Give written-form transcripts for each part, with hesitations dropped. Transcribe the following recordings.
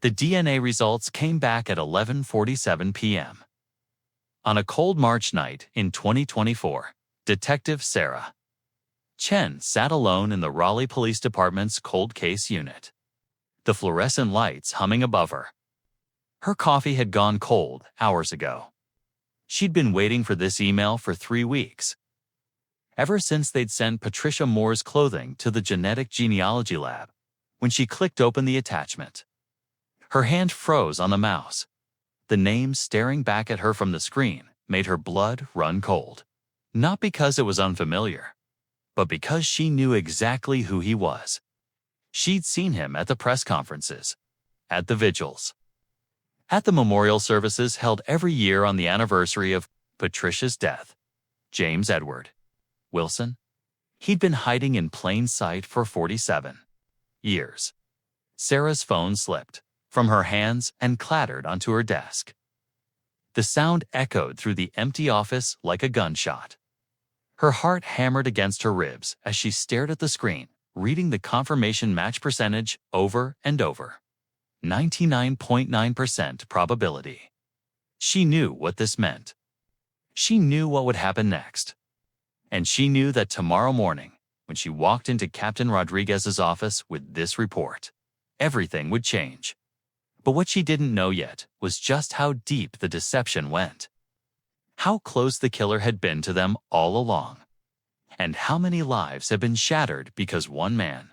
The DNA results came back at 11:47 p.m. On a cold March night in 2024, Detective Sarah Chen sat alone in the Raleigh Police Department's cold case unit, the fluorescent lights humming above her. Her coffee had gone cold hours ago. She'd been waiting for this email for 3 weeks. Ever since they'd sent Patricia Moore's clothing to the genetic genealogy lab, when she clicked open the attachment, her hand froze on the mouse. The name staring back at her from the screen made her blood run cold. Not because it was unfamiliar, but because she knew exactly who he was. She'd seen him at the press conferences, at the vigils, at the memorial services held every year on the anniversary of Patricia's death. James Edward Wilson. He'd been hiding in plain sight for 47 years. Sarah's phone slipped from her hands and clattered onto her desk. The sound echoed through the empty office like a gunshot. Her heart hammered against her ribs as she stared at the screen, reading the confirmation match percentage over and over. 99.9% probability. She knew what this meant. She knew what would happen next. And she knew that tomorrow morning, when she walked into Captain Rodriguez's office with this report, everything would change. But what she didn't know yet was just how deep the deception went. How close the killer had been to them all along. And how many lives had been shattered because one man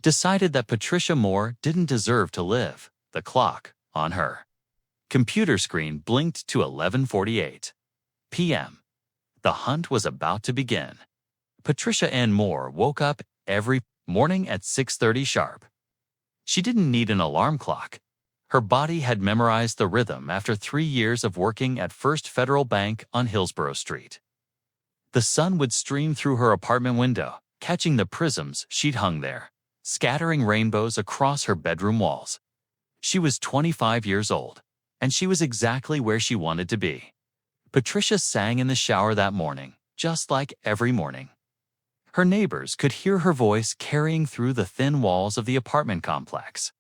decided that Patricia Moore didn't deserve to live. The clock on her computer screen blinked to 11:48 p.m. The hunt was about to begin. Patricia Ann Moore woke up every morning at 6:30 sharp. She didn't need an alarm clock. Her body had memorized the rhythm after 3 years of working at First Federal Bank on Hillsborough Street. The sun would stream through her apartment window, catching the prisms she'd hung there, scattering rainbows across her bedroom walls. She was 25 years old, and she was exactly where she wanted to be. Patricia sang in the shower that morning, just like every morning. Her neighbors could hear her voice carrying through the thin walls of the apartment complex.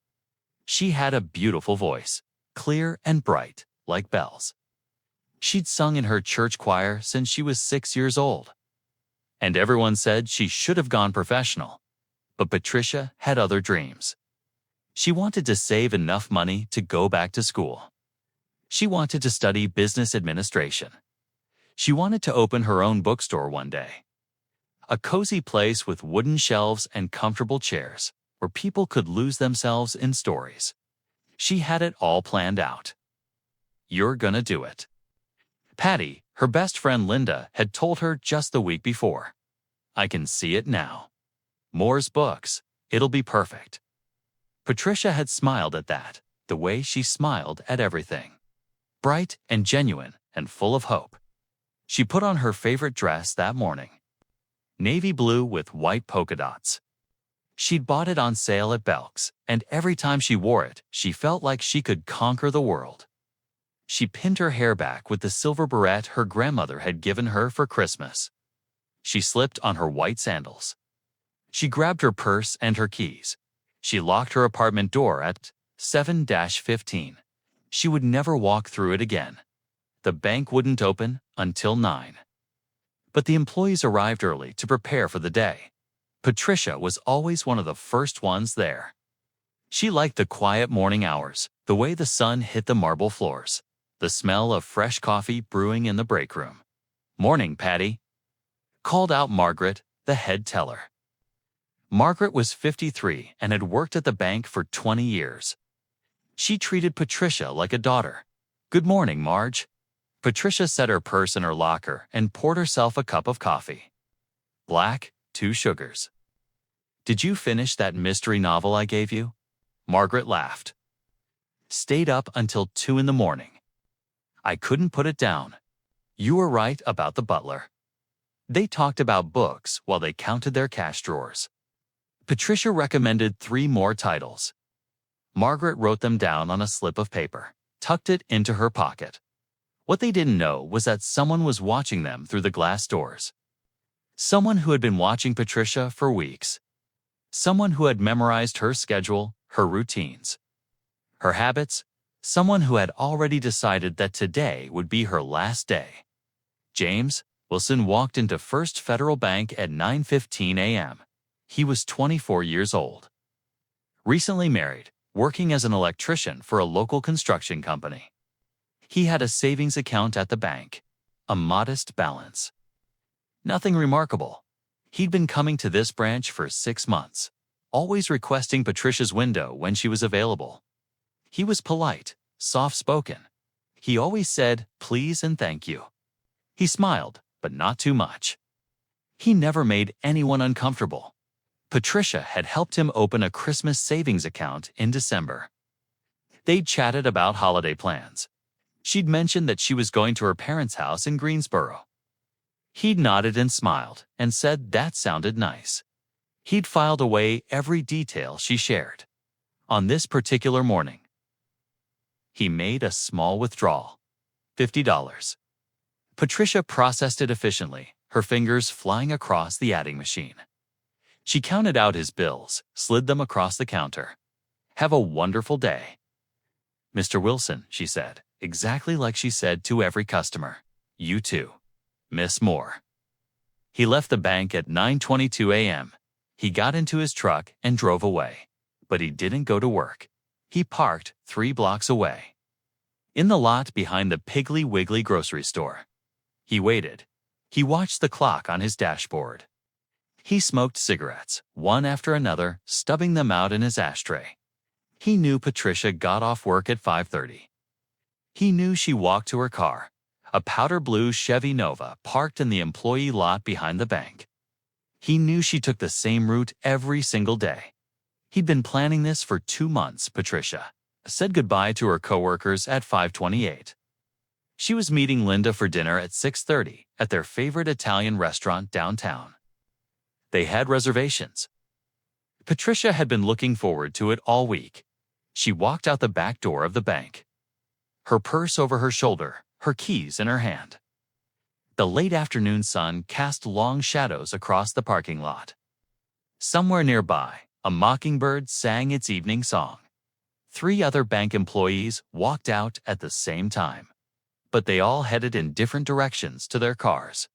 She had a beautiful voice, clear and bright, like bells. She'd sung in her church choir since she was 6 years old. And everyone said she should have gone professional. But Patricia had other dreams. She wanted to save enough money to go back to school. She wanted to study business administration. She wanted to open her own bookstore one day. A cozy place with wooden shelves and comfortable chairs, where people could lose themselves in stories. She had it all planned out. "You're gonna do it." Patty, her best friend Linda, had told her just the week before. "I can see it now. Moore's books, it'll be perfect." Patricia had smiled at that, the way she smiled at everything. Bright and genuine and full of hope. She put on her favorite dress that morning. Navy blue with white polka dots. She'd bought it on sale at Belk's, and every time she wore it, she felt like she could conquer the world. She pinned her hair back with the silver barrette her grandmother had given her for Christmas. She slipped on her white sandals. She grabbed her purse and her keys. She locked her apartment door at 7-15. She would never walk through it again. The bank wouldn't open until 9. But the employees arrived early to prepare for the day. Patricia was always one of the first ones there. She liked the quiet morning hours, the way the sun hit the marble floors, the smell of fresh coffee brewing in the break room. "Morning, Patty," called out Margaret, the head teller. Margaret was 53 and had worked at the bank for 20 years. She treated Patricia like a daughter. "Good morning, Marge." Patricia set her purse in her locker and poured herself a cup of coffee. "Black, 2 sugars." "Did you finish that mystery novel I gave you?" Margaret laughed. "Stayed up until 2 in the morning. I couldn't put it down. You were right about the butler." They talked about books while they counted their cash drawers. Patricia recommended 3 more titles. Margaret wrote them down on a slip of paper, tucked it into her pocket. What they didn't know was that someone was watching them through the glass doors. Someone who had been watching Patricia for weeks. Someone who had memorized her schedule, her routines. Her habits? Someone who had already decided that today would be her last day. James Wilson walked into First Federal Bank at 9:15 a.m. He was 24 years old. Recently married, working as an electrician for a local construction company. He had a savings account at the bank, a modest balance. Nothing remarkable. He'd been coming to this branch for 6 months, always requesting Patricia's window when she was available. He was polite, soft-spoken. He always said please and thank you. He smiled, but not too much. He never made anyone uncomfortable. Patricia had helped him open a Christmas savings account in December. They'd chatted about holiday plans. She'd mentioned that she was going to her parents' house in Greensboro. He'd nodded and smiled and said that sounded nice. He'd filed away every detail she shared. On this particular morning, he made a small withdrawal, $50. Patricia processed it efficiently, her fingers flying across the adding machine. She counted out his bills, slid them across the counter. "Have a wonderful day." "Mr. Wilson," she said, exactly like she said to every customer. "You too, Miss Moore." He left the bank at 9:22 a.m. He got into his truck and drove away. But he didn't go to work. He parked 3 blocks away, in the lot behind the Piggly Wiggly grocery store. He waited. He watched the clock on his dashboard. He smoked cigarettes, one after another, stubbing them out in his ashtray. He knew Patricia got off work at 5:30. He knew she walked to her car, a powder blue Chevy Nova parked in the employee lot behind the bank. He knew she took the same route every single day. He'd been planning this for 2 months. Patricia said goodbye to her coworkers at 5:28. She was meeting Linda for dinner at 6:30 at their favorite Italian restaurant downtown. They had reservations. Patricia had been looking forward to it all week. She walked out the back door of the bank, her purse over her shoulder, her keys in her hand. The late afternoon sun cast long shadows across the parking lot. Somewhere nearby, a mockingbird sang its evening song. 3 other bank employees walked out at the same time, but they all headed in different directions to their cars.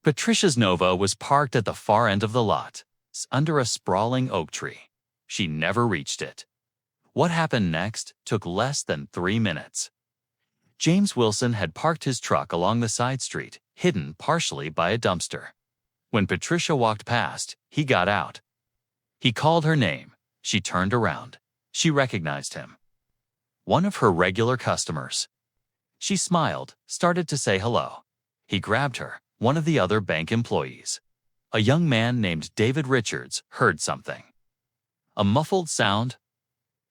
Patricia's Nova was parked at the far end of the lot, under a sprawling oak tree. She never reached it. What happened next took less than 3 minutes. James Wilson had parked his truck along the side street, hidden partially by a dumpster. When Patricia walked past, he got out. He called her name. She turned around. She recognized him. One of her regular customers. She smiled, started to say hello. He grabbed her, one of the other bank employees. A young man named David Richards heard something. A muffled sound.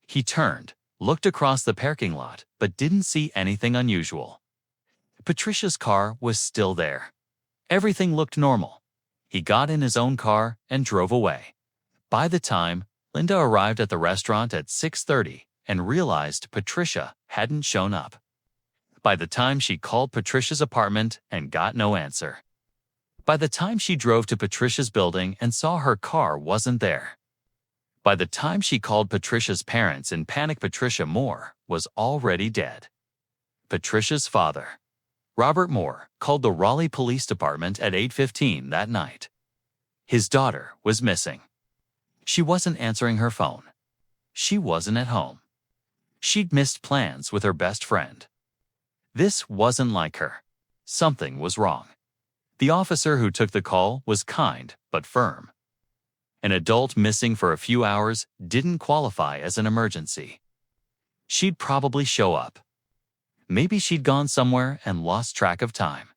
He turned, looked across the parking lot, but didn't see anything unusual. Patricia's car was still there. Everything looked normal. He got in his own car and drove away. By the time Linda arrived at the restaurant at 6:30 and realized Patricia hadn't shown up. By the time she called Patricia's apartment and got no answer. By the time she drove to Patricia's building and saw her car wasn't there. By the time she called Patricia's parents in panic, Patricia Moore was already dead. Patricia's father, Robert Moore, called the Raleigh Police Department at 8:15 that night. His daughter was missing. She wasn't answering her phone. She wasn't at home. She'd missed plans with her best friend. This wasn't like her. Something was wrong. The officer who took the call was kind but firm. An adult missing for a few hours didn't qualify as an emergency. She'd probably show up. Maybe she'd gone somewhere and lost track of time.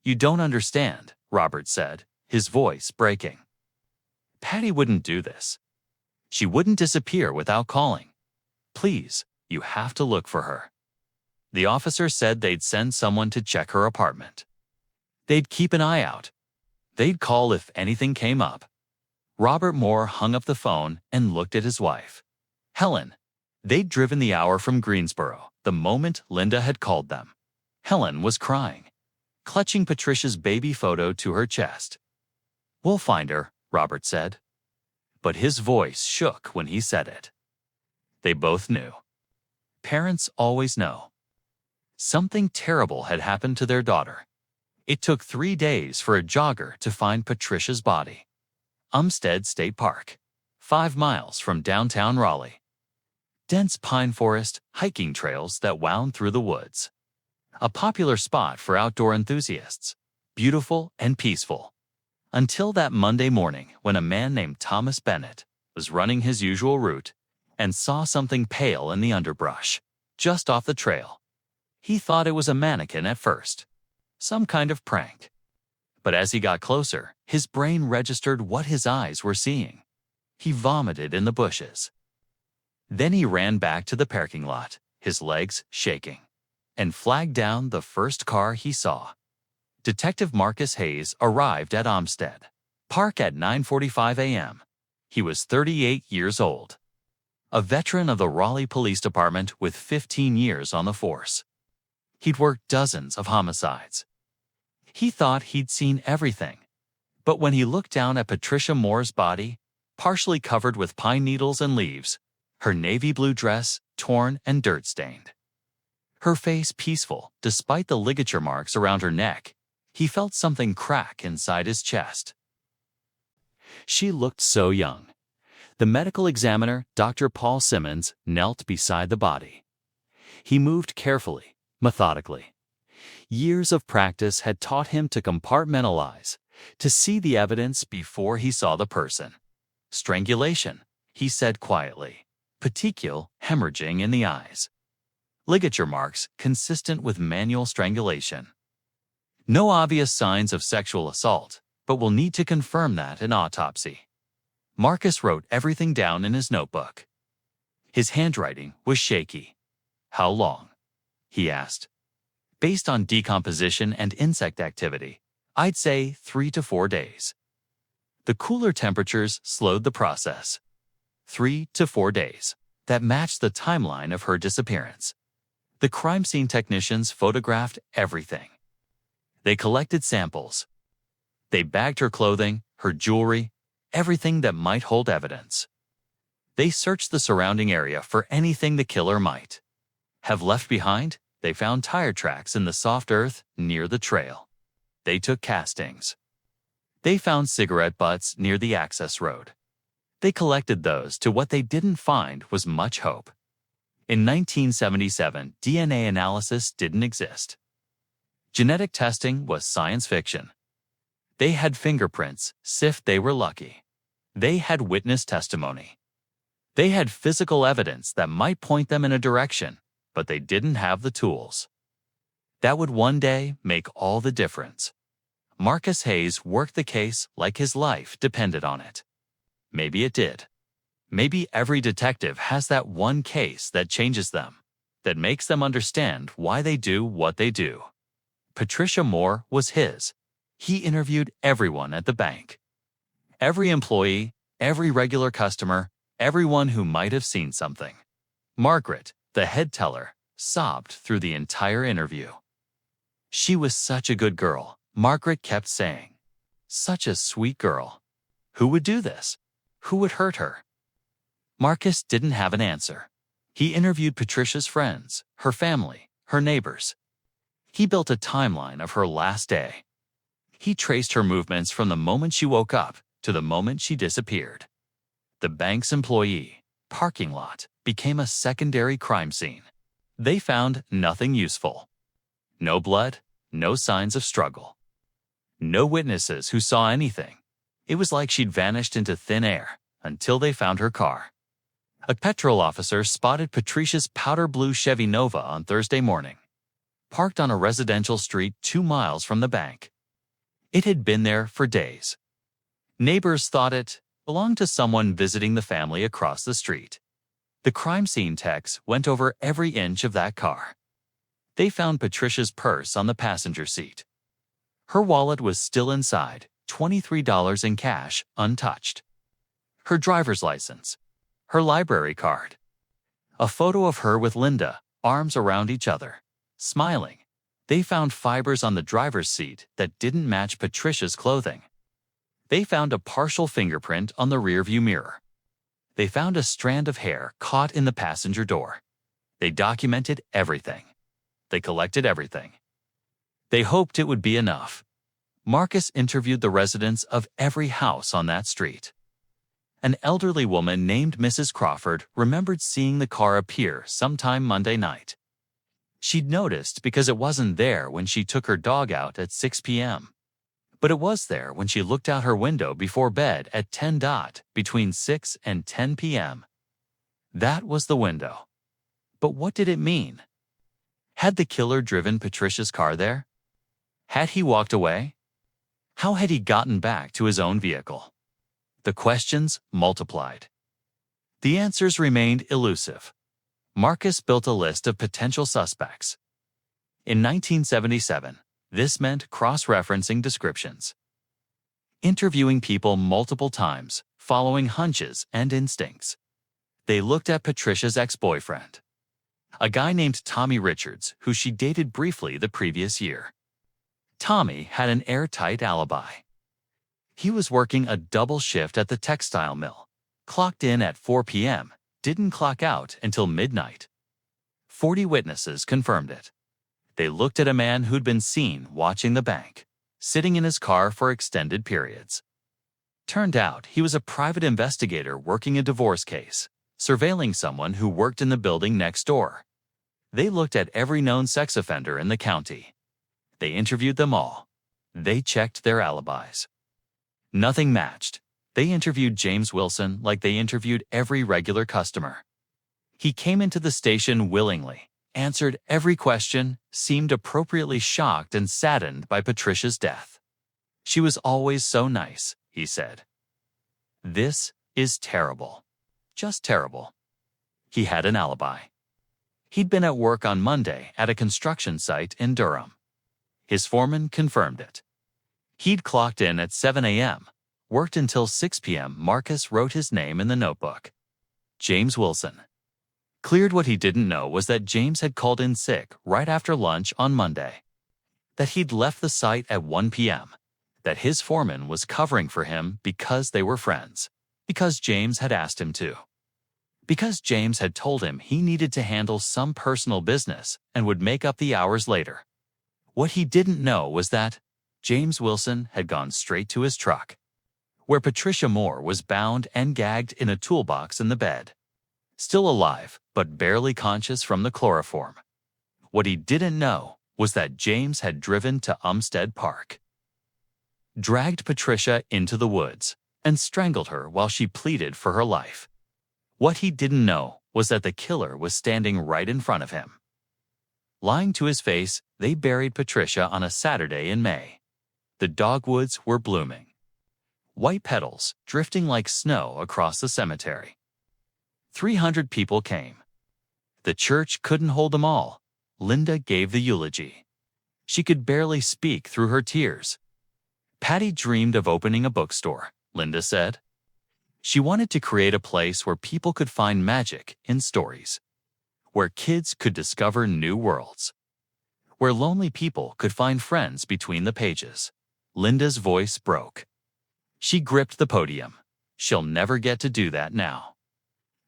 "You don't understand," Robert said, his voice breaking. "Patty wouldn't do this. She wouldn't disappear without calling. Please, you have to look for her." The officer said they'd send someone to check her apartment. They'd keep an eye out. They'd call if anything came up. Robert Moore hung up the phone and looked at his wife, Helen. They'd driven the hour from Greensboro the moment Linda had called them. Helen was crying, clutching Patricia's baby photo to her chest. "We'll find her," Robert said. But his voice shook when he said it. They both knew. Parents always know. Something terrible had happened to their daughter. It took 3 days for a jogger to find Patricia's body. Umstead State Park, 5 miles from downtown Raleigh. Dense pine forest, hiking trails that wound through the woods. A popular spot for outdoor enthusiasts, beautiful and peaceful. Until that Monday morning when a man named Thomas Bennett was running his usual route and saw something pale in the underbrush, just off the trail. He thought it was a mannequin at first, some kind of prank. But as he got closer, his brain registered what his eyes were seeing. He vomited in the bushes. Then he ran back to the parking lot, his legs shaking, and flagged down the first car he saw. Detective Marcus Hayes arrived at Umstead Park at 9:45 a.m. He was 38 years old, a veteran of the Raleigh Police Department with 15 years on the force. He'd worked dozens of homicides. He thought he'd seen everything. But when he looked down at Patricia Moore's body, partially covered with pine needles and leaves, her navy blue dress torn and dirt-stained, her face peaceful despite the ligature marks around her neck, he felt something crack inside his chest. She looked so young. The medical examiner, Dr. Paul Simmons, knelt beside the body. He moved carefully, methodically. Years of practice had taught him to compartmentalize, to see the evidence before he saw the person. Strangulation, he said quietly. Petechial hemorrhaging in the eyes. Ligature marks consistent with manual strangulation. No obvious signs of sexual assault, but we'll need to confirm that in autopsy. Marcus wrote everything down in his notebook. His handwriting was shaky. How long? He asked. Based on decomposition and insect activity, I'd say 3 to 4 days. The cooler temperatures slowed the process. 3 to 4 days. That matched the timeline of her disappearance. The crime scene technicians photographed everything. They collected samples. They bagged her clothing, her jewelry, everything that might hold evidence. They searched the surrounding area for anything the killer might have left behind. They found tire tracks in the soft earth near the trail. They took castings. They found cigarette butts near the access road. They collected those to what they didn't find was much hope. In 1977, DNA analysis didn't exist. Genetic testing was science fiction. They had fingerprints, if they were lucky. They had witness testimony. They had physical evidence that might point them in a direction, but they didn't have the tools. That would one day make all the difference. Marcus Hayes worked the case like his life depended on it. Maybe it did. Maybe every detective has that one case that changes them, that makes them understand why they do what they do. Patricia Moore was his. He interviewed everyone at the bank. Every employee, every regular customer, everyone who might have seen something. Margaret, the head teller, sobbed through the entire interview. She was such a good girl, Margaret kept saying. Such a sweet girl. Who would do this? Who would hurt her? Marcus didn't have an answer. He interviewed Patricia's friends, her family, her neighbors. He built a timeline of her last day. He traced her movements from the moment she woke up to the moment she disappeared. The bank's employee parking lot became a secondary crime scene. They found nothing useful. No blood, no signs of struggle. No witnesses who saw anything. It was like she'd vanished into thin air until they found her car. A patrol officer spotted Patricia's powder blue Chevy Nova on Thursday morning, parked on a residential street 2 miles from the bank. It had been there for days. Neighbors thought it belonged to someone visiting the family across the street. The crime scene techs went over every inch of that car. They found Patricia's purse on the passenger seat. Her wallet was still inside, $23 in cash, untouched. Her driver's license. Her library card. A photo of her with Linda, arms around each other, smiling. They found fibers on the driver's seat that didn't match Patricia's clothing. They found a partial fingerprint on the rearview mirror. They found a strand of hair caught in the passenger door. They documented everything. They collected everything. They hoped it would be enough. Marcus interviewed the residents of every house on that street. An elderly woman named Mrs. Crawford remembered seeing the car appear sometime Monday night. She'd noticed because it wasn't there when she took her dog out at 6 p.m. But it was there when she looked out her window before bed at 10 between 6 and 10 p.m. That was the window. But what did it mean? Had the killer driven Patricia's car there? Had he walked away? How had he gotten back to his own vehicle? The questions multiplied. The answers remained elusive. Marcus built a list of potential suspects. In 1977, this meant cross-referencing descriptions. Interviewing people multiple times, following hunches and instincts. They looked at Patricia's ex-boyfriend, a guy named Tommy Richards, who she dated briefly the previous year. Tommy had an airtight alibi. He was working a double shift at the textile mill, clocked in at 4 p.m., didn't clock out until midnight. 40 witnesses confirmed it. They looked at a man who'd been seen watching the bank, sitting in his car for extended periods. Turned out he was a private investigator working a divorce case, surveilling someone who worked in the building next door. They looked at every known sex offender in the county. They interviewed them all. They checked their alibis. Nothing matched. They interviewed James Wilson like they interviewed every regular customer. He came into the station willingly, answered every question, seemed appropriately shocked and saddened by Patricia's death. She was always so nice, he said. This is terrible. Just terrible. He had an alibi. He'd been at work on Monday at a construction site in Durham. His foreman confirmed it. He'd clocked in at 7 a.m., worked until 6 p.m. Marcus wrote his name in the notebook. James Wilson. Cleared what he didn't know was that James had called in sick right after lunch on Monday. That he'd left the site at 1 p.m. That his foreman was covering for him because they were friends. Because James had asked him to. Because James had told him he needed to handle some personal business and would make up the hours later. What he didn't know was that James Wilson had gone straight to his truck, where Patricia Moore was bound and gagged in a toolbox in the bed. Still alive, but barely conscious from the chloroform. What he didn't know was that James had driven to Umstead Park, dragged Patricia into the woods, and strangled her while she pleaded for her life. What he didn't know was that the killer was standing right in front of him. Lying to his face, they buried Patricia on a Saturday in May. The dogwoods were blooming. White petals drifting like snow across the cemetery. 300 people came. The church couldn't hold them all. Linda gave the eulogy. She could barely speak through her tears. Patty dreamed of opening a bookstore, Linda said. She wanted to create a place where people could find magic in stories, where kids could discover new worlds, where lonely people could find friends between the pages. Linda's voice broke. She gripped the podium. She'll never get to do that now.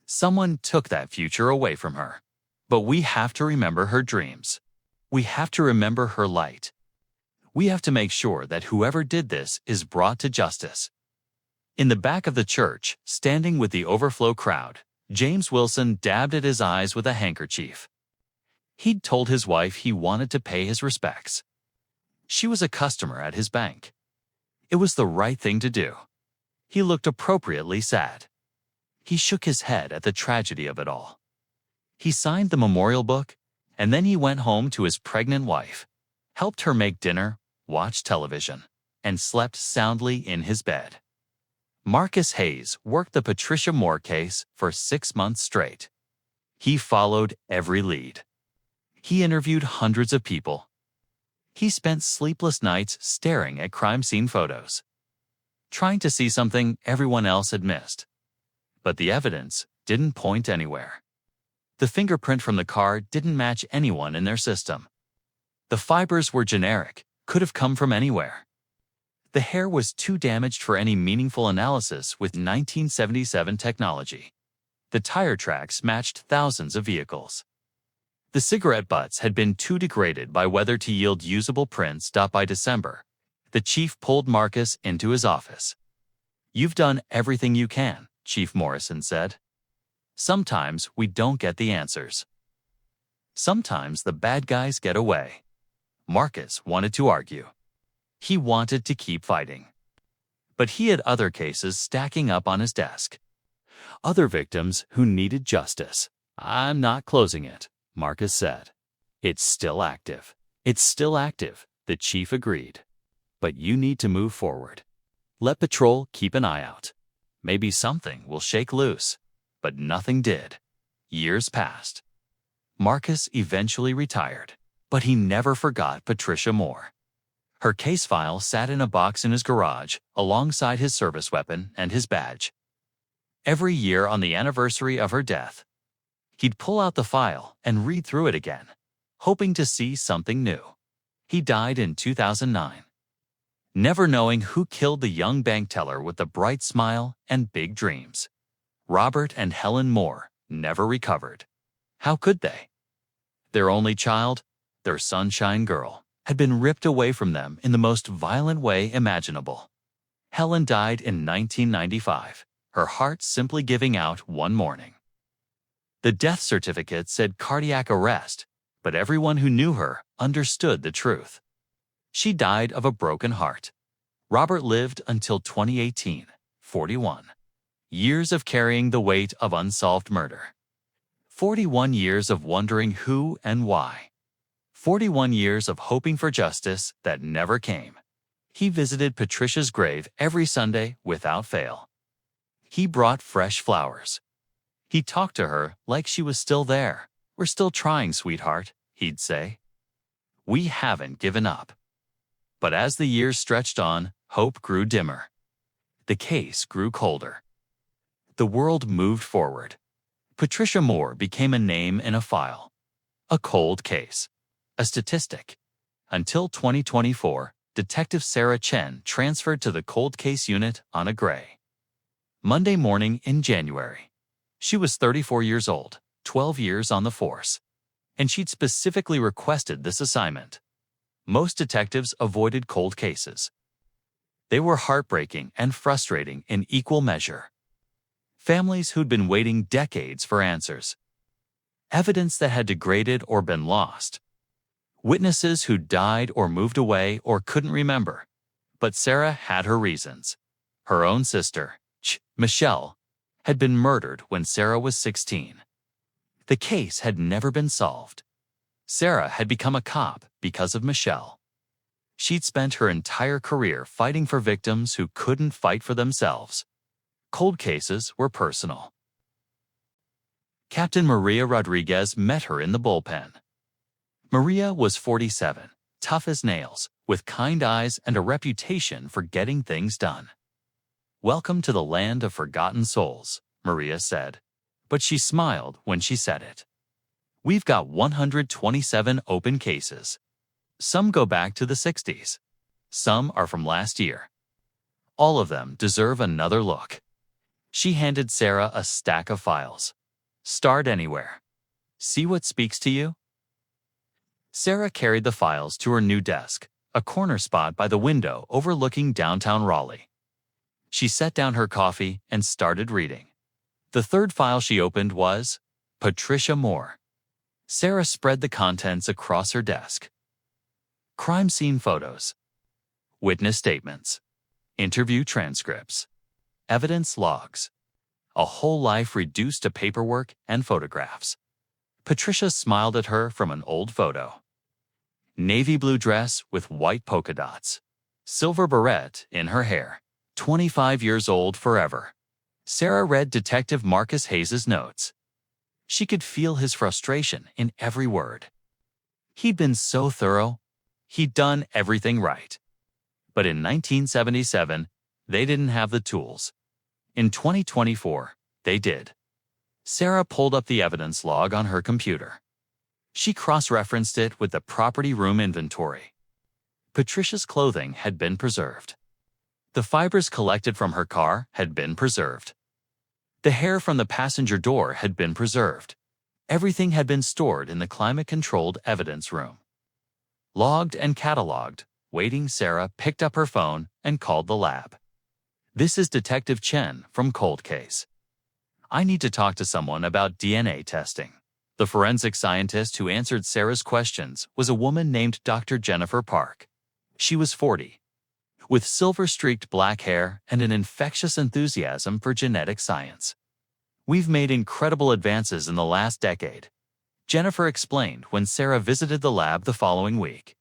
Someone took that future away from her. But we have to remember her dreams. We have to remember her light. We have to make sure that whoever did this is brought to justice. In the back of the church, standing with the overflow crowd, James Wilson dabbed at his eyes with a handkerchief. He'd told his wife he wanted to pay his respects. She was a customer at his bank. It was the right thing to do. He looked appropriately sad. He shook his head at the tragedy of it all. He signed the memorial book, and then he went home to his pregnant wife, helped her make dinner, watched television, and slept soundly in his bed. Marcus Hayes worked the Patricia Moore case for 6 months straight. He followed every lead. He interviewed hundreds of people. He spent sleepless nights staring at crime scene photos, trying to see something everyone else had missed. But the evidence didn't point anywhere. The fingerprint from the car didn't match anyone in their system. The fibers were generic, could have come from anywhere. The hair was too damaged for any meaningful analysis with 1977 technology. The tire tracks matched thousands of vehicles. The cigarette butts had been too degraded by weather to yield usable prints. By December, the chief pulled Marcus into his office. "You've done everything you can," Chief Morrison said. "Sometimes we don't get the answers. Sometimes the bad guys get away." Marcus wanted to argue. He wanted to keep fighting. But he had other cases stacking up on his desk. Other victims who needed justice. "I'm not closing it," Marcus said. "It's still active." "It's still active," the chief agreed. "But you need to move forward. Let patrol keep an eye out. Maybe something will shake loose." But nothing did. Years passed. Marcus eventually retired, but he never forgot Patricia Moore. Her case file sat in a box in his garage, alongside his service weapon and his badge. Every year on the anniversary of her death, he'd pull out the file and read through it again, hoping to see something new. He died in 2009, never knowing who killed the young bank teller with the bright smile and big dreams. Robert and Helen Moore never recovered. How could they? Their only child, their sunshine girl, had been ripped away from them in the most violent way imaginable. Helen died in 1995, her heart simply giving out one morning. The death certificate said cardiac arrest, but everyone who knew her understood the truth. She died of a broken heart. Robert lived until 2018, 41. Years of carrying the weight of unsolved murder. 41 years of wondering who and why. 41 years of hoping for justice that never came. He visited Patricia's grave every Sunday without fail. He brought fresh flowers. He talked to her like she was still there. "We're still trying, sweetheart," he'd say. "We haven't given up." But as the years stretched on, hope grew dimmer. The case grew colder. The world moved forward. Patricia Moore became a name in a file. A cold case. A statistic. Until 2024, Detective Sarah Chen transferred to the cold case unit on a gray Monday morning in January. She was 34 years old, 12 years on the force, and she'd specifically requested this assignment. Most detectives avoided cold cases. They were heartbreaking and frustrating in equal measure. Families who'd been waiting decades for answers. Evidence that had degraded or been lost. Witnesses who died or moved away or couldn't remember. But Sarah had her reasons. Her own sister, Michelle, had been murdered when Sarah was 16. The case had never been solved. Sarah had become a cop because of Michelle. She'd spent her entire career fighting for victims who couldn't fight for themselves. Cold cases were personal. Captain Maria Rodriguez met her in the bullpen. Maria was 47, tough as nails, with kind eyes and a reputation for getting things done. "Welcome to the land of forgotten souls," Maria said, but she smiled when she said it. "We've got 127 open cases. Some go back to the 60s. Some are from last year. All of them deserve another look." She handed Sarah a stack of files. "Start anywhere. See what speaks to you?" Sarah carried the files to her new desk, a corner spot by the window overlooking downtown Raleigh. She set down her coffee and started reading. The third file she opened was Patricia Moore. Sarah spread the contents across her desk. Crime scene photos. Witness statements. Interview transcripts. Evidence logs. A whole life reduced to paperwork and photographs. Patricia smiled at her from an old photo. Navy blue dress with white polka dots. Silver barrette in her hair. 25 years old forever. Sarah read Detective Marcus Hayes's notes. She could feel his frustration in every word. He'd been so thorough. He'd done everything right. But in 1977, they didn't have the tools. In 2024, they did. Sarah pulled up the evidence log on her computer. She cross-referenced it with the property room inventory. Patricia's clothing had been preserved. The fibers collected from her car had been preserved. The hair from the passenger door had been preserved. Everything had been stored in the climate-controlled evidence room. Logged and cataloged, waiting, Sarah picked up her phone and called the lab. "This is Detective Chen from Cold Case. I need to talk to someone about DNA testing." The forensic scientist who answered Sarah's questions was a woman named Dr. Jennifer Park. She was 40, with silver-streaked black hair and an infectious enthusiasm for genetic science. "We've made incredible advances in the last decade," Jennifer explained when Sarah visited the lab the following week.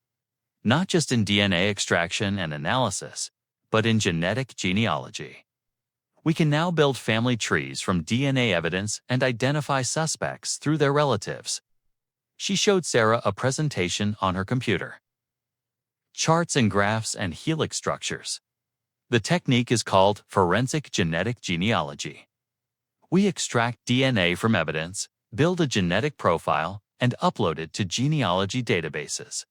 "Not just in DNA extraction and analysis, but in genetic genealogy. We can now build family trees from DNA evidence and identify suspects through their relatives." She showed Sarah a presentation on her computer. Charts and graphs and helix structures. "The technique is called forensic genetic genealogy. We extract DNA from evidence, build a genetic profile, and upload it to genealogy databases.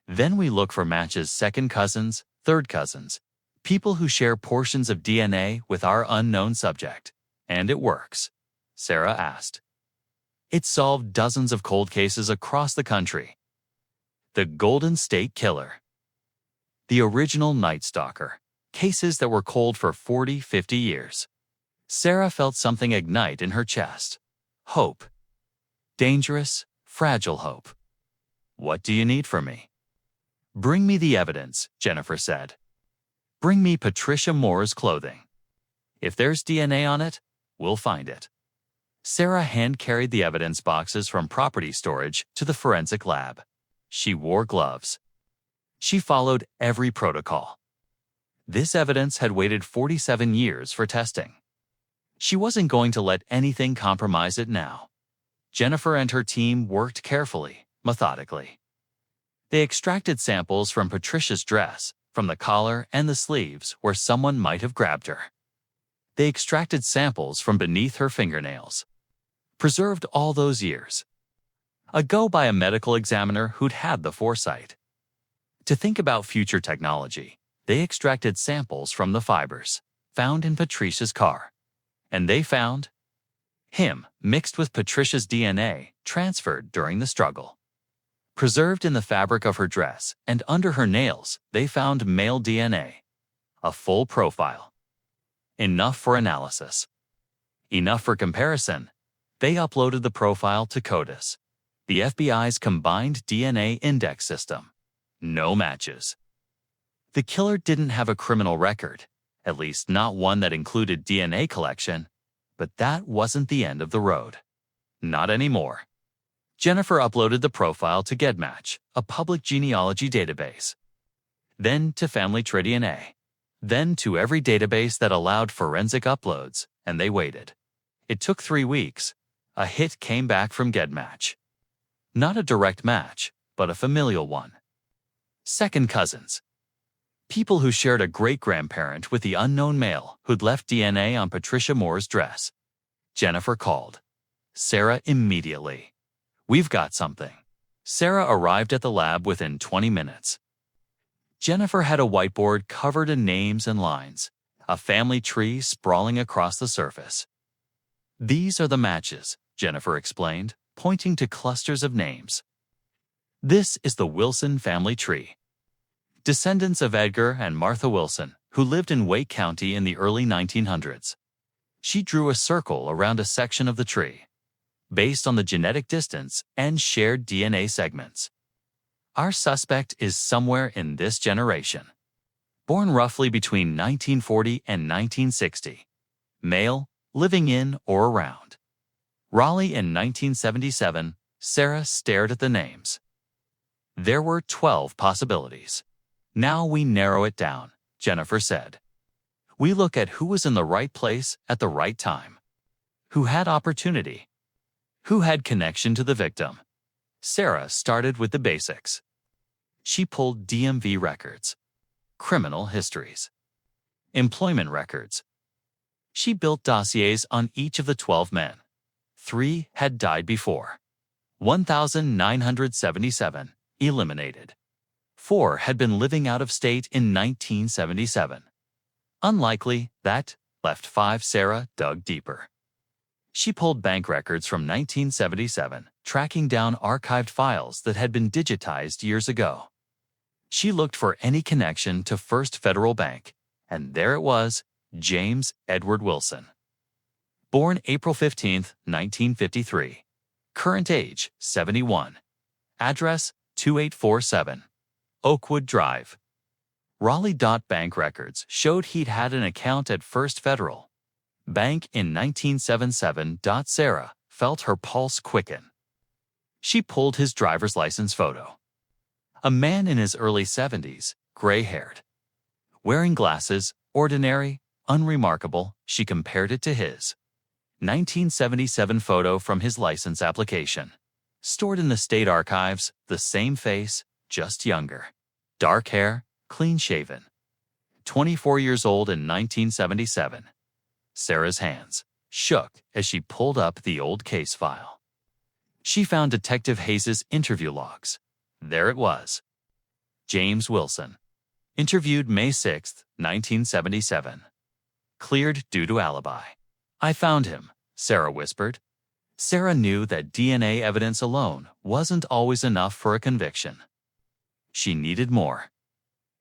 Then we look for matches, second cousins, third cousins, people who share portions of DNA with our unknown subject. And it works?" Sarah asked. "It solved dozens of cold cases across the country. The Golden State Killer, the original Night Stalker, cases that were cold for 40, 50 years. Sarah felt something ignite in her chest. Hope. Dangerous, fragile hope. "What do you need from me?" "Bring me the evidence," Jennifer said. "Bring me Patricia Moore's clothing. If there's DNA on it, we'll find it." Sarah hand-carried the evidence boxes from property storage to the forensic lab. She wore gloves. She followed every protocol. This evidence had waited 47 years for testing. She wasn't going to let anything compromise it now. Jennifer and her team worked carefully, methodically. They extracted samples from Patricia's dress, from the collar and the sleeves where someone might have grabbed her. They extracted samples from beneath her fingernails. Preserved all those years. A go by a medical examiner who'd had the foresight. To think about future technology, they extracted samples from the fibers found in Patricia's car. And they found him mixed with Patricia's DNA transferred during the struggle. Preserved in the fabric of her dress and under her nails, they found male DNA. A full profile. Enough for analysis. Enough for comparison. They uploaded the profile to CODIS, the FBI's combined DNA index system. No matches. The killer didn't have a criminal record, at least not one that included DNA collection, but that wasn't the end of the road. Not anymore. Jennifer uploaded the profile to GEDmatch, a public genealogy database. Then to Family Tree DNA. Then to every database that allowed forensic uploads, and they waited. It took 3 weeks. A hit came back from GEDmatch. Not a direct match, but a familial one. Second cousins. People who shared a great-grandparent with the unknown male who'd left DNA on Patricia Moore's dress. Jennifer called Sarah immediately. "We've got something." Sarah arrived at the lab within 20 minutes. Jennifer had a whiteboard covered in names and lines, a family tree sprawling across the surface. "These are the matches," Jennifer explained, pointing to clusters of names. "This is the Wilson family tree. Descendants of Edgar and Martha Wilson, who lived in Wake County in the early 1900s. She drew a circle around a section of the tree, based on the genetic distance and shared DNA segments. Our suspect is somewhere in this generation. Born roughly between 1940 and 1960. Male, living in or around Raleigh in 1977. Sarah stared at the names. There were 12 possibilities. "Now we narrow it down," Jennifer said. "We look at who was in the right place at the right time. Who had opportunity. Who had connection to the victim." Sarah started with the basics. She pulled DMV records, criminal histories, employment records. She built dossiers on each of the 12 men. 3 had died before. 1,977, eliminated. 4 had been living out of state in 1977. Unlikely, that left 5. Sarah dug deeper. She pulled bank records from 1977, tracking down archived files that had been digitized years ago. She looked for any connection to First Federal Bank, and there it was, James Edward Wilson. Born April 15, 1953. Current age, 71. Address, 2847 Oakwood Drive. Raleigh. Bank records showed he'd had an account at First Federal Bank in 1977. Sarah felt her pulse quicken. She pulled his driver's license photo. A man in his early 70s, gray-haired. Wearing glasses, ordinary, unremarkable, she compared it to his 1977 photo from his license application. Stored in the state archives, the same face, just younger. Dark hair, clean-shaven. 24 years old in 1977. Sarah's hands shook as she pulled up the old case file. She found Detective Hayes' interview logs. There it was. James Wilson. Interviewed May 6, 1977. Cleared due to alibi. I found him, Sarah whispered. Sarah knew that DNA evidence alone wasn't always enough for a conviction. She needed more.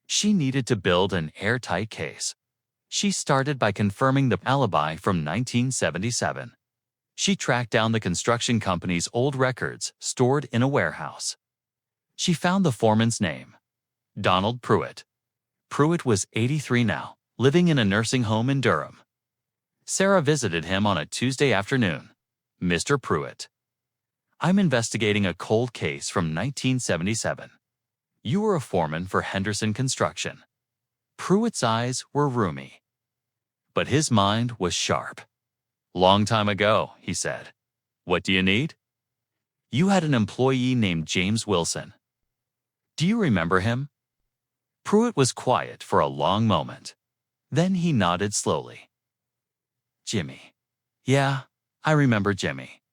She needed to build an airtight case. She started by confirming the alibi from 1977. She tracked down the construction company's old records stored in a warehouse. She found the foreman's name, Donald Pruitt. Pruitt was 83 now, living in a nursing home in Durham. Sarah visited him on a Tuesday afternoon. Mr. Pruitt. I'm investigating a cold case from 1977. You were a foreman for Henderson Construction. Pruitt's eyes were rheumy, but his mind was sharp. Long time ago, he said. What do you need? You had an employee named James Wilson. Do you remember him? Pruitt was quiet for a long moment. Then he nodded slowly. Jimmy. Yeah, I remember Jimmy.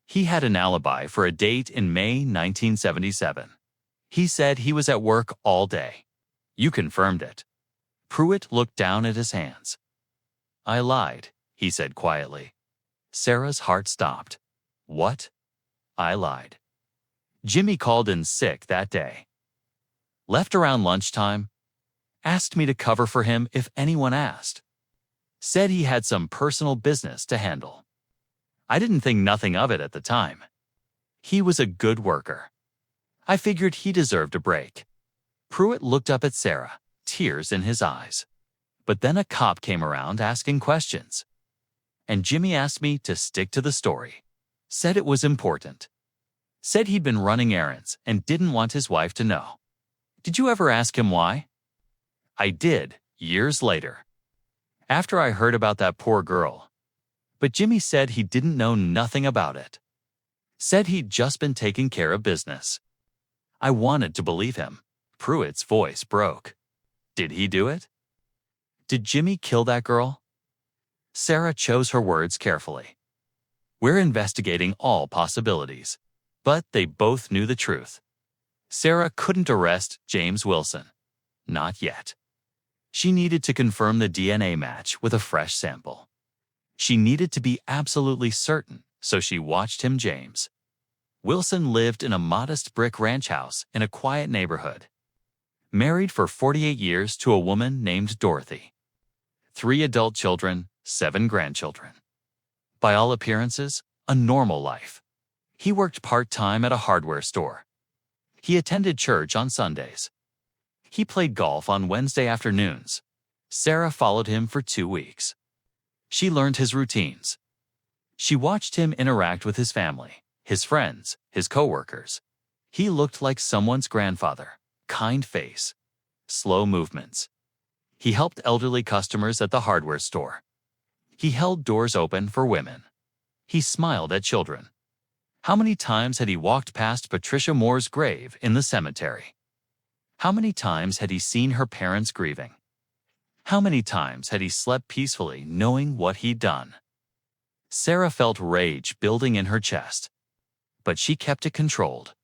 He had an alibi for a date in May 1977. He said he was at work all day. You confirmed it. Pruitt looked down at his hands. I lied, he said quietly. Sarah's heart stopped. What? I lied. Jimmy called in sick that day. Left around lunchtime. Asked me to cover for him if anyone asked. Said he had some personal business to handle. I didn't think nothing of it at the time. He was a good worker. I figured he deserved a break. Pruitt looked up at Sarah, tears in his eyes. But then a cop came around asking questions. And Jimmy asked me to stick to the story. Said it was important. Said he'd been running errands and didn't want his wife to know. Did you ever ask him why? I did, years later. After I heard about that poor girl. But Jimmy said he didn't know nothing about it. Said he'd just been taking care of business. I wanted to believe him. Pruitt's voice broke. Did he do it? Did Jimmy kill that girl? Sarah chose her words carefully. We're investigating all possibilities. But they both knew the truth. Sarah couldn't arrest James Wilson. Not yet. She needed to confirm the DNA match with a fresh sample. She needed to be absolutely certain, so she watched him. James Wilson lived in a modest brick ranch house in a quiet neighborhood. Married for 48 years to a woman named Dorothy. 3 adult children, 7 grandchildren. By all appearances, a normal life. He worked part-time at a hardware store. He attended church on Sundays. He played golf on Wednesday afternoons. Sarah followed him for 2 weeks. She learned his routines. She watched him interact with his family, his friends, his coworkers. He looked like someone's grandfather. Kind face. Slow movements. He helped elderly customers at the hardware store. He held doors open for women. He smiled at children. How many times had he walked past Patricia Moore's grave in the cemetery? How many times had he seen her parents grieving? How many times had he slept peacefully knowing what he'd done? Sarah felt rage building in her chest. But she kept it controlled.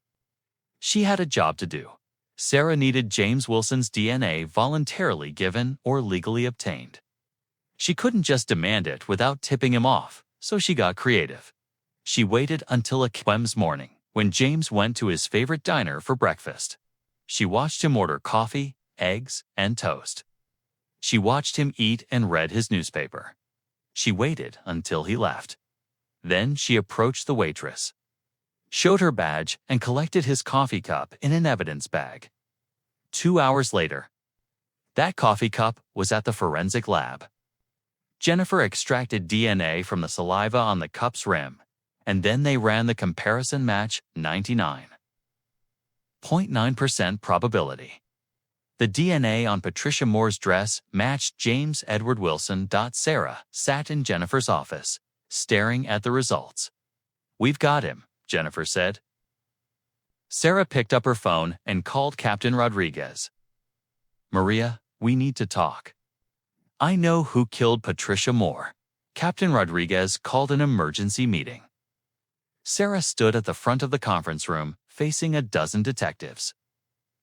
She had a job to do. Sarah needed James Wilson's DNA voluntarily given or legally obtained. She couldn't just demand it without tipping him off, So she got creative. She waited until a Wednesday morning when James went to his favorite diner for breakfast. She watched him order coffee, eggs, and toast. She watched him eat and read his newspaper. She waited until he left. Then she approached the waitress, showed her badge, and collected his coffee cup in an evidence bag. 2 hours later, that coffee cup was at the forensic lab. Jennifer extracted DNA from the saliva on the cup's rim, and then they ran the comparison match 99.9% probability. The DNA on Patricia Moore's dress matched James Edward Wilson. Sarah sat in Jennifer's office, staring at the results. "We've got him," Jennifer said. Sarah picked up her phone and called Captain Rodriguez. "Maria, we need to talk. I know who killed Patricia Moore." Captain Rodriguez called an emergency meeting. Sarah stood at the front of the conference room, facing a dozen detectives,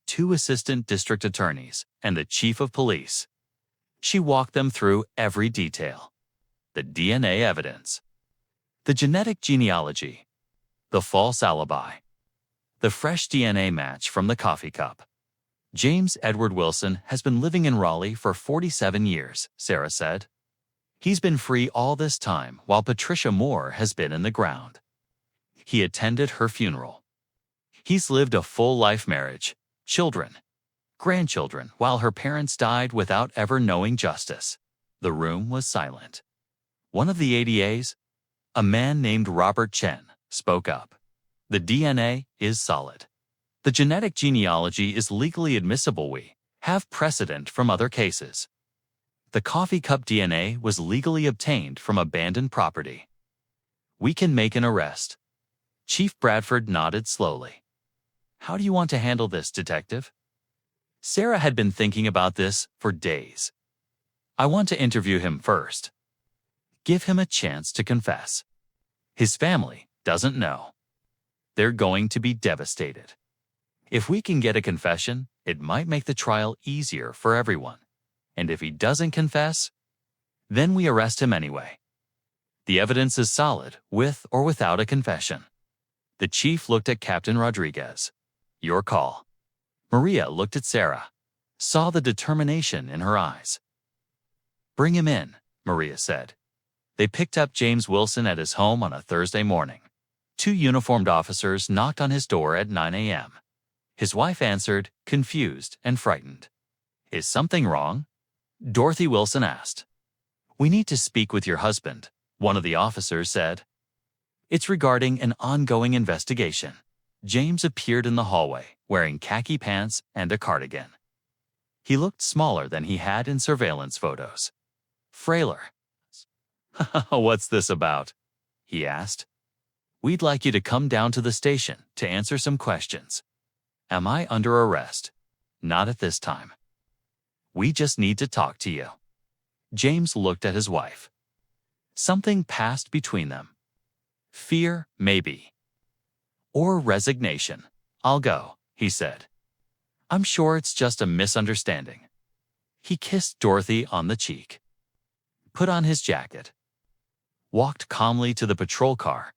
2 assistant district attorneys, and the chief of police. She walked them through every detail: the DNA evidence, the genetic genealogy, the false alibi, the fresh DNA match from the coffee cup. "James Edward Wilson has been living in Raleigh for 47 years, Sarah said. "He's been free all this time while Patricia Moore has been in the ground. He attended her funeral. He's lived a full-life marriage, children, grandchildren, while her parents died without ever knowing justice." The room was silent. One of the ADAs, a man named Robert Chen, spoke up. "The DNA is solid. The genetic genealogy is legally admissible. We have precedent from other cases. The coffee cup DNA was legally obtained from abandoned property. We can make an arrest." Chief Bradford nodded slowly. "How do you want to handle this, Detective?" Sarah had been thinking about this for days. "I want to interview him first. Give him a chance to confess. His family doesn't know. They're going to be devastated. If we can get a confession, it might make the trial easier for everyone. And if he doesn't confess, then we arrest him anyway. The evidence is solid, with or without a confession." The chief looked at Captain Rodriguez. "Your call." Maria looked at Sarah, saw the determination in her eyes. "Bring him in," Maria said. They picked up James Wilson at his home on a Thursday morning. 2 uniformed officers knocked on his door at 9 a.m. His wife answered, confused and frightened. "Is something wrong?" Dorothy Wilson asked. "We need to speak with your husband," one of the officers said. "It's regarding an ongoing investigation." James appeared in the hallway, wearing khaki pants and a cardigan. He looked smaller than he had in surveillance photos. Frailer. "What's this about?" he asked. "We'd like you to come down to the station to answer some questions." "Am I under arrest?" "Not at this time. We just need to talk to you." James looked at his wife. Something passed between them. Fear, maybe. Or resignation. "I'll go," he said. "I'm sure it's just a misunderstanding." He kissed Dorothy on the cheek, put on his jacket, walked calmly to the patrol car.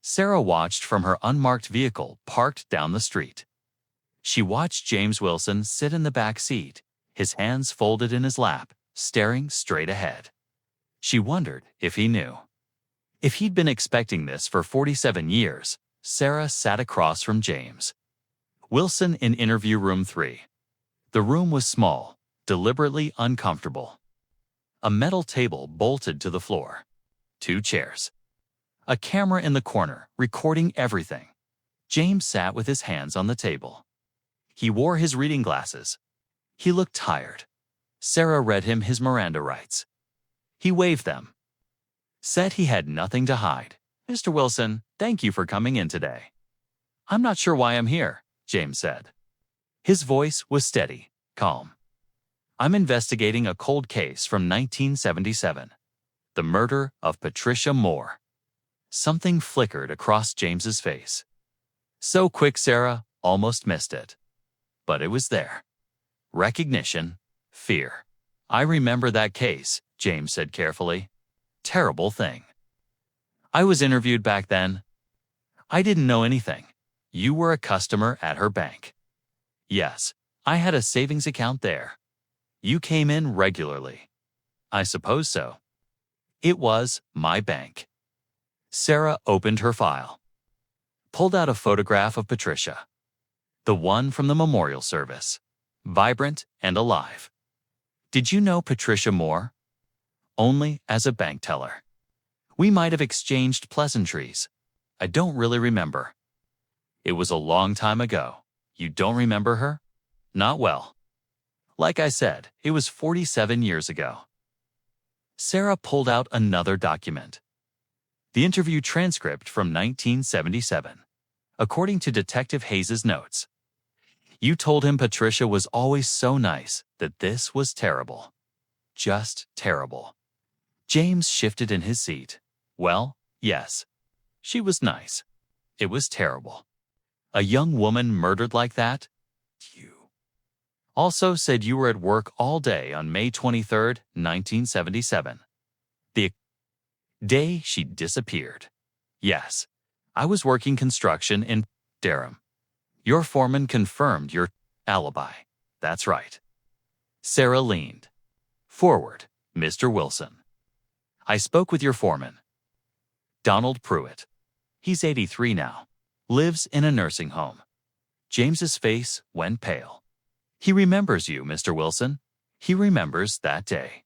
Sarah watched from her unmarked vehicle parked down the street. She watched James Wilson sit in the back seat, his hands folded in his lap, staring straight ahead. She wondered if he knew. If he'd been expecting this for 47 years, Sarah sat across from James Wilson in interview room 3. The room was small, deliberately uncomfortable. A metal table bolted to the floor. 2 chairs. A camera in the corner, recording everything. James sat with his hands on the table. He wore his reading glasses. He looked tired. Sarah read him his Miranda rights. He waved them. Said he had nothing to hide. "Mr. Wilson, thank you for coming in today." "I'm not sure why I'm here," James said. His voice was steady, calm. "I'm investigating a cold case from 1977. The murder of Patricia Moore." Something flickered across James's face. So quick Sarah almost missed it. But it was there. Recognition, fear. "I remember that case," James said carefully. "Terrible thing. I was interviewed back then. I didn't know anything. You were a customer at her bank. Yes, I had a savings account there. You came in regularly. I suppose so. It was my bank. Sarah opened her file, pulled out a photograph of Patricia, the one from the memorial service, vibrant and alive. Did you know Patricia Moore? Only as a bank teller. We might have exchanged pleasantries. I don't really remember. It was a long time ago. You don't remember her? Not well. Like I said, it was 47 years ago. Sarah pulled out another document. The interview transcript from 1977. According to Detective Hayes's notes, you told him Patricia was always so nice that this was terrible. Just terrible. James shifted in his seat. Well, yes. She was nice. It was terrible. A young woman murdered like that? You also said you were at work all day on May 23, 1977. The day she disappeared. Yes, I was working construction in Durham. Your foreman confirmed your alibi. That's right. Sarah leaned forward. Mr. Wilson. I spoke with your foreman, Donald Pruitt. He's 83 now. Lives in a nursing home. James's face went pale. He remembers you, Mr. Wilson. He remembers that day.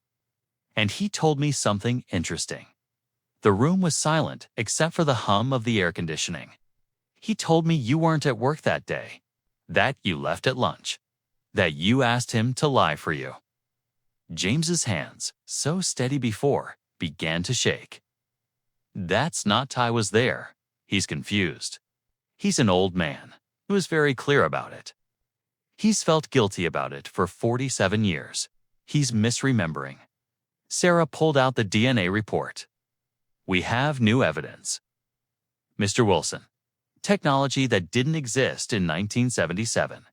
And he told me something interesting. The room was silent except for the hum of the air conditioning. He told me you weren't at work that day, that you left at lunch, that you asked him to lie for you. James's hands, so steady before, began to shake. That's not Ty was there. He's confused. He's an old man who is very clear about it. He's felt guilty about it for 47 years. He's misremembering. Sarah pulled out the DNA report. We have new evidence. Mr. Wilson, technology that didn't exist in 1977.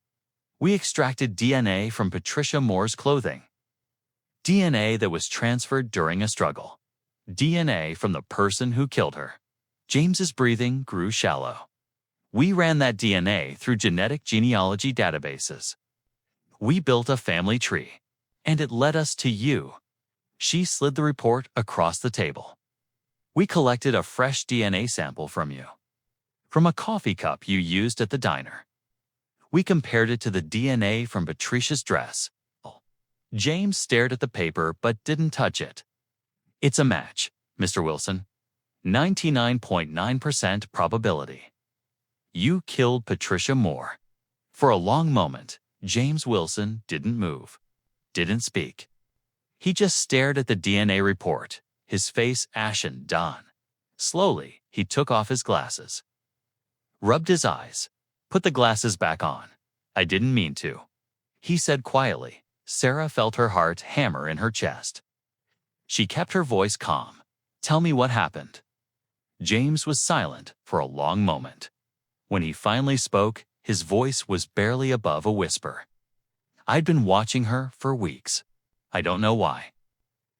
We extracted DNA from Patricia Moore's clothing. DNA that was transferred during a struggle. DNA from the person who killed her. James's breathing grew shallow. We ran that DNA through genetic genealogy databases. We built a family tree, and it led us to you. She slid the report across the table. We collected a fresh DNA sample from you, from a coffee cup you used at the diner. We compared it to the DNA from Patricia's dress. James stared at the paper but didn't touch it. It's a match, Mr. Wilson. 99.9% probability. You killed Patricia Moore. For a long moment, James Wilson didn't move, didn't speak. He just stared at the DNA report, his face ashen dawn. Slowly, he took off his glasses, rubbed his eyes, put the glasses back on. I didn't mean to, he said quietly. Sarah felt her heart hammer in her chest. She kept her voice calm. Tell me what happened. James was silent for a long moment. When he finally spoke, his voice was barely above a whisper. I'd been watching her for weeks. I don't know why.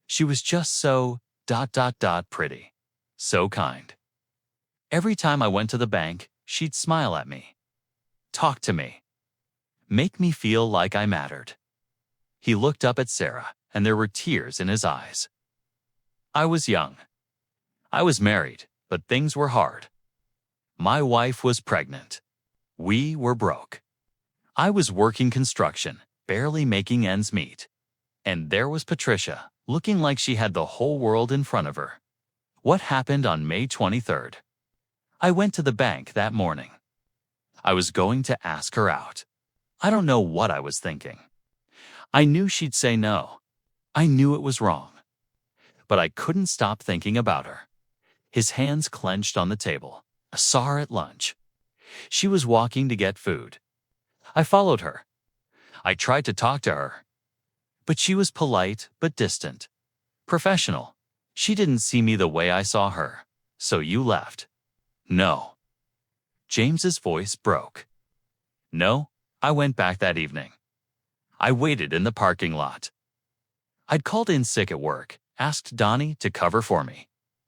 She was just so ... pretty. So kind. Every time I went to the bank, she'd smile at me. Talk to me. Make me feel like I mattered. He looked up at Sarah, and there were tears in his eyes. I was young. I was married, but things were hard. My wife was pregnant. We were broke. I was working construction, barely making ends meet. And there was Patricia, looking like she had the whole world in front of her. What happened on May 23rd? I went to the bank that morning. I was going to ask her out. I don't know what I was thinking. I knew she'd say no. I knew it was wrong. But I couldn't stop thinking about her. His hands clenched on the table. I saw her at lunch. She was walking to get food. I followed her. I tried to talk to her. But she was polite but distant. Professional. She didn't see me the way I saw her. So you left. No. James's voice broke. No, I went back that evening. I waited in the parking lot. I'd called in sick at work, asked Donnie to cover for me.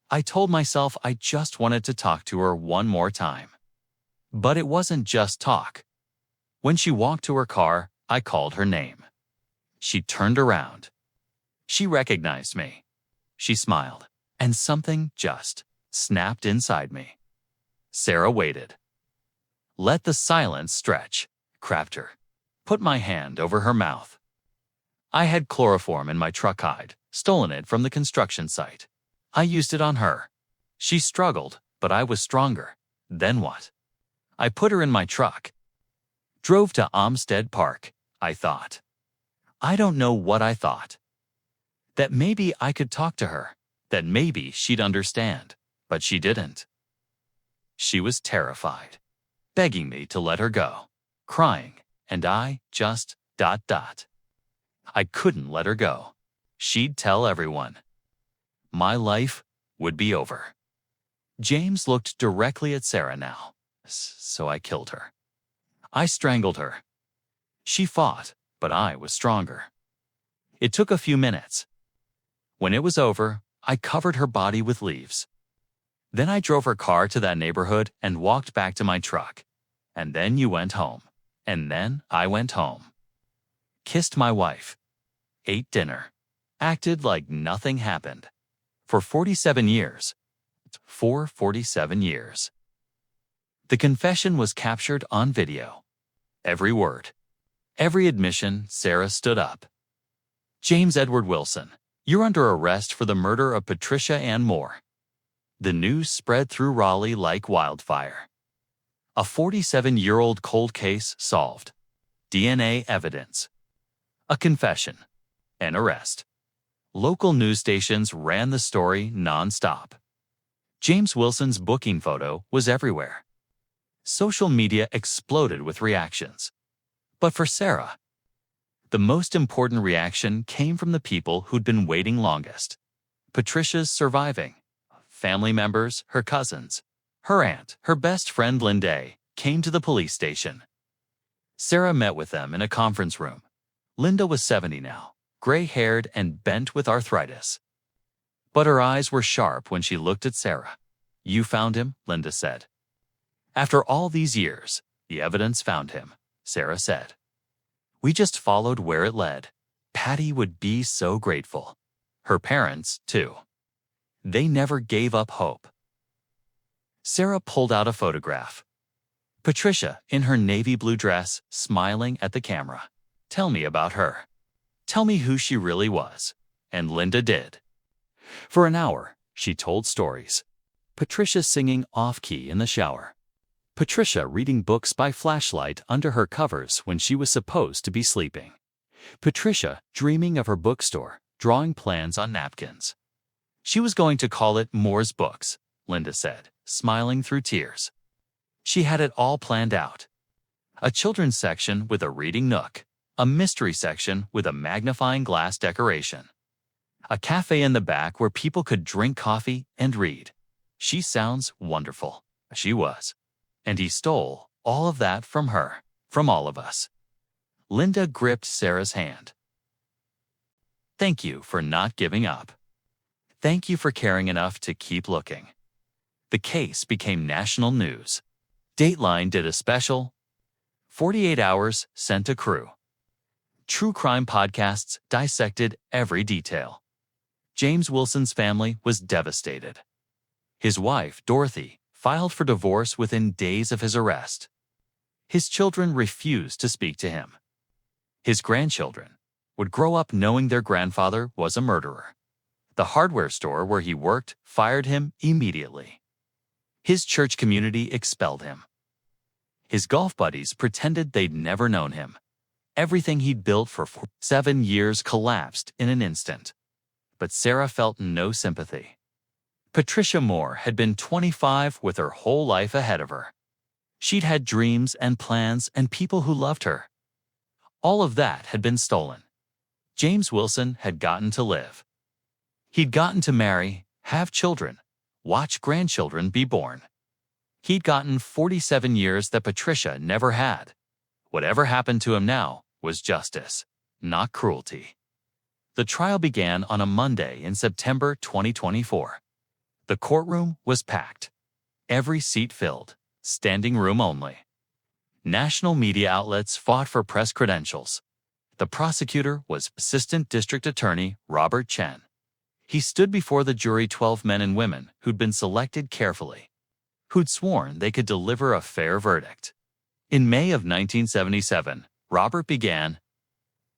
I told myself I just wanted to talk to her one more time. But it wasn't just talk. When she walked to her car, I called her name. She turned around. She recognized me. She smiled, and something just snapped inside me. Sarah waited. Let the silence stretch, crapped her. Put my hand over her mouth. I had chloroform in my truck hide, stolen it from the construction site. I used it on her. She struggled, but I was stronger. Then what? I put her in my truck. Drove to Olmsted Park, I thought. I don't know what I thought. That maybe I could talk to her, that maybe she'd understand, but she didn't. She was terrified, begging me to let her go, crying, and I just ... I couldn't let her go. She'd tell everyone. My life would be over. James looked directly at Sarah now, so I killed her. I strangled her. She fought, but I was stronger. It took a few minutes. When it was over, I covered her body with leaves. Then I drove her car to that neighborhood and walked back to my truck. And then you went home. And then I went home. Kissed my wife. Ate dinner. Acted like nothing happened. For 47 years. For 47 years. The confession was captured on video. Every word. Every admission. Sarah stood up. James Edward Wilson, you're under arrest for the murder of Patricia Ann Moore. The news spread through Raleigh like wildfire. A 47-year-old cold case solved. DNA evidence. A confession. An arrest. Local news stations ran the story non-stop. James Wilson's booking photo was everywhere. Social media exploded with reactions. But for Sarah, the most important reaction came from the people who'd been waiting longest. Patricia's surviving. Family members, her cousins, her aunt, her best friend Linda, came to the police station. Sarah met with them in a conference room. Linda was 70 now, gray-haired and bent with arthritis. But her eyes were sharp when she looked at Sarah. You found him, Linda said. After all these years, the evidence found him, Sarah said. We just followed where it led. Patty would be so grateful. Her parents, too. They never gave up hope. Sarah pulled out a photograph. Patricia, in her navy blue dress, smiling at the camera. Tell me about her. Tell me who she really was. And Linda did. For an hour, she told stories. Patricia singing off-key in the shower. Patricia reading books by flashlight under her covers when she was supposed to be sleeping. Patricia dreaming of her bookstore, drawing plans on napkins. She was going to call it Moore's Books, Linda said, smiling through tears. She had it all planned out. A children's section with a reading nook, a mystery section with a magnifying glass decoration, a cafe in the back where people could drink coffee and read. She sounds wonderful. She was. And he stole all of that from her, from all of us. Linda gripped Sarah's hand. Thank you for not giving up. Thank you for caring enough to keep looking. The case became national news. Dateline did a special. 48 Hours sent a crew. True crime podcasts dissected every detail. James Wilson's family was devastated. His wife, Dorothy, filed for divorce within days of his arrest. His children refused to speak to him. His grandchildren would grow up knowing their grandfather was a murderer. The hardware store where he worked fired him immediately. His church community expelled him. His golf buddies pretended they'd never known him. Everything he'd built for 7 years collapsed in an instant. But Sarah felt no sympathy. Patricia Moore had been 25 with her whole life ahead of her. She'd had dreams and plans and people who loved her. All of that had been stolen. James Wilson had gotten to live. He'd gotten to marry, have children, watch grandchildren be born. He'd gotten 47 years that Patricia never had. Whatever happened to him now was justice, not cruelty. The trial began on a Monday in September 2024. The courtroom was packed. Every seat filled, standing room only. National media outlets fought for press credentials. The prosecutor was Assistant District Attorney Robert Chen. He stood before the jury 12 men and women who'd been selected carefully, who'd sworn they could deliver a fair verdict. In May of 1977, Robert began.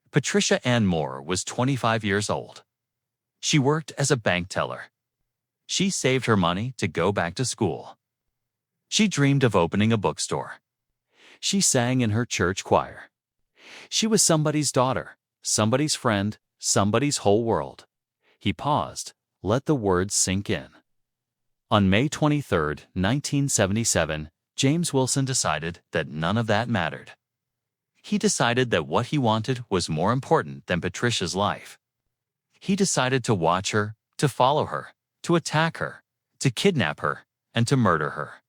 Patricia Ann Moore was 25 years old. She worked as a bank teller. She saved her money to go back to school. She dreamed of opening a bookstore. She sang in her church choir. She was somebody's daughter, somebody's friend, somebody's whole world. He paused, let the words sink in. On May 23, 1977, James Wilson decided that none of that mattered. He decided that what he wanted was more important than Patricia's life. He decided to watch her, to follow her, to attack her, to kidnap her, and to murder her.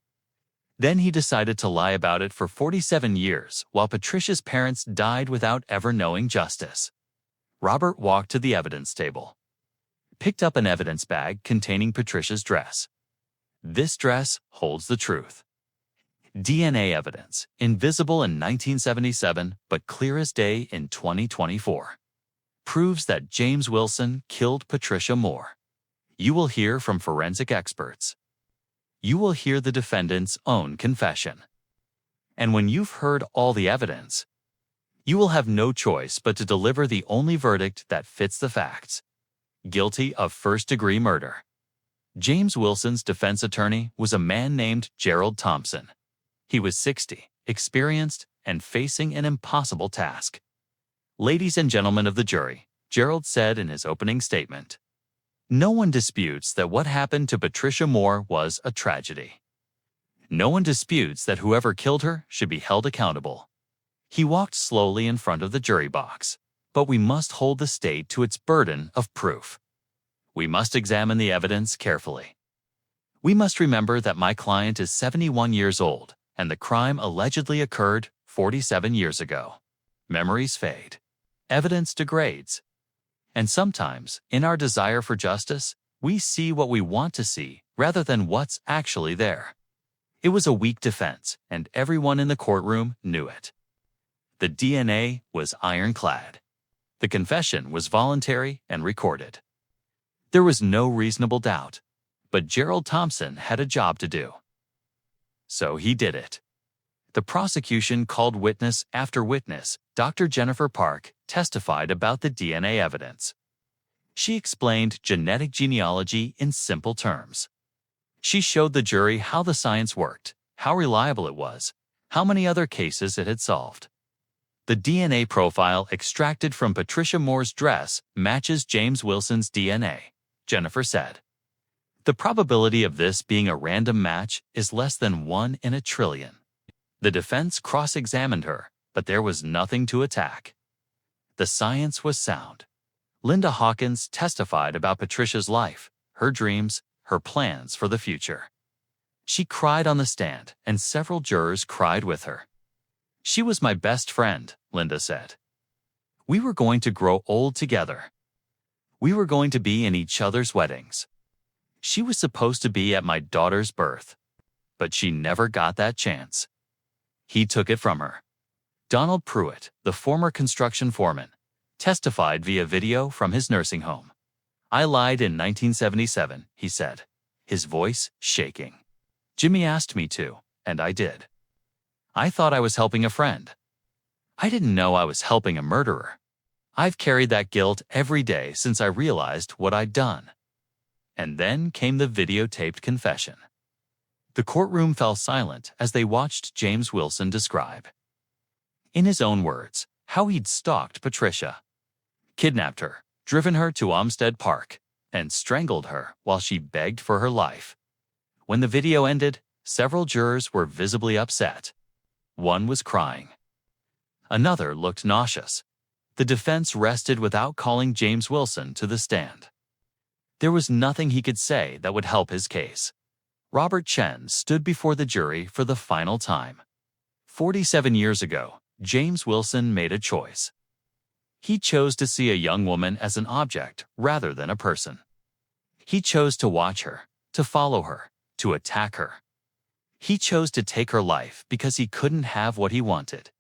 Then he decided to lie about it for 47 years while Patricia's parents died without ever knowing justice. Robert walked to the evidence table, picked up an evidence bag containing Patricia's dress. This dress holds the truth. DNA evidence, invisible in 1977 but clear as day in 2024, proves that James Wilson killed Patricia Moore. You will hear from forensic experts. You will hear the defendant's own confession. And when you've heard all the evidence, you will have no choice but to deliver the only verdict that fits the facts. Guilty of first-degree murder. James Wilson's defense attorney was a man named Gerald Thompson. He was 60, experienced, and facing an impossible task. Ladies and gentlemen of the jury, Gerald said in his opening statement, no one disputes that what happened to Patricia Moore was a tragedy. No one disputes that whoever killed her should be held accountable. He walked slowly in front of the jury box, but we must hold the state to its burden of proof. We must examine the evidence carefully. We must remember that my client is 71 years old, and the crime allegedly occurred 47 years ago. Memories fade. Evidence degrades. And sometimes, in our desire for justice, we see what we want to see rather than what's actually there. It was a weak defense, and everyone in the courtroom knew it. The DNA was ironclad. The confession was voluntary and recorded. There was no reasonable doubt, but Gerald Thompson had a job to do. So he did it. The prosecution called witness after witness. Dr. Jennifer Park testified about the DNA evidence. She explained genetic genealogy in simple terms. She showed the jury how the science worked, how reliable it was, how many other cases it had solved. The DNA profile extracted from Patricia Moore's dress matches James Wilson's DNA, Jennifer said. The probability of this being a random match is less than 1 in a trillion. The defense cross-examined her, but there was nothing to attack. The science was sound. Linda Hawkins testified about Patricia's life, her dreams, her plans for the future. She cried on the stand, and several jurors cried with her. She was my best friend, Linda said. We were going to grow old together. We were going to be in each other's weddings. She was supposed to be at my daughter's birth, but she never got that chance. He took it from her. Donald Pruitt, the former construction foreman, testified via video from his nursing home. I lied in 1977, he said, his voice shaking. Jimmy asked me to, and I did. I thought I was helping a friend. I didn't know I was helping a murderer. I've carried that guilt every day since I realized what I'd done. And then came the videotaped confession. The courtroom fell silent as they watched James Wilson describe, in his own words, how he'd stalked Patricia, kidnapped her, driven her to Olmsted Park, and strangled her while she begged for her life. When the video ended, several jurors were visibly upset. One was crying. Another looked nauseous. The defense rested without calling James Wilson to the stand. There was nothing he could say that would help his case. Robert Chen stood before the jury for the final time. 47 years ago, James Wilson made a choice. He chose to see a young woman as an object rather than a person. He chose to watch her, to follow her, to attack her. He chose to take her life because he couldn't have what he wanted.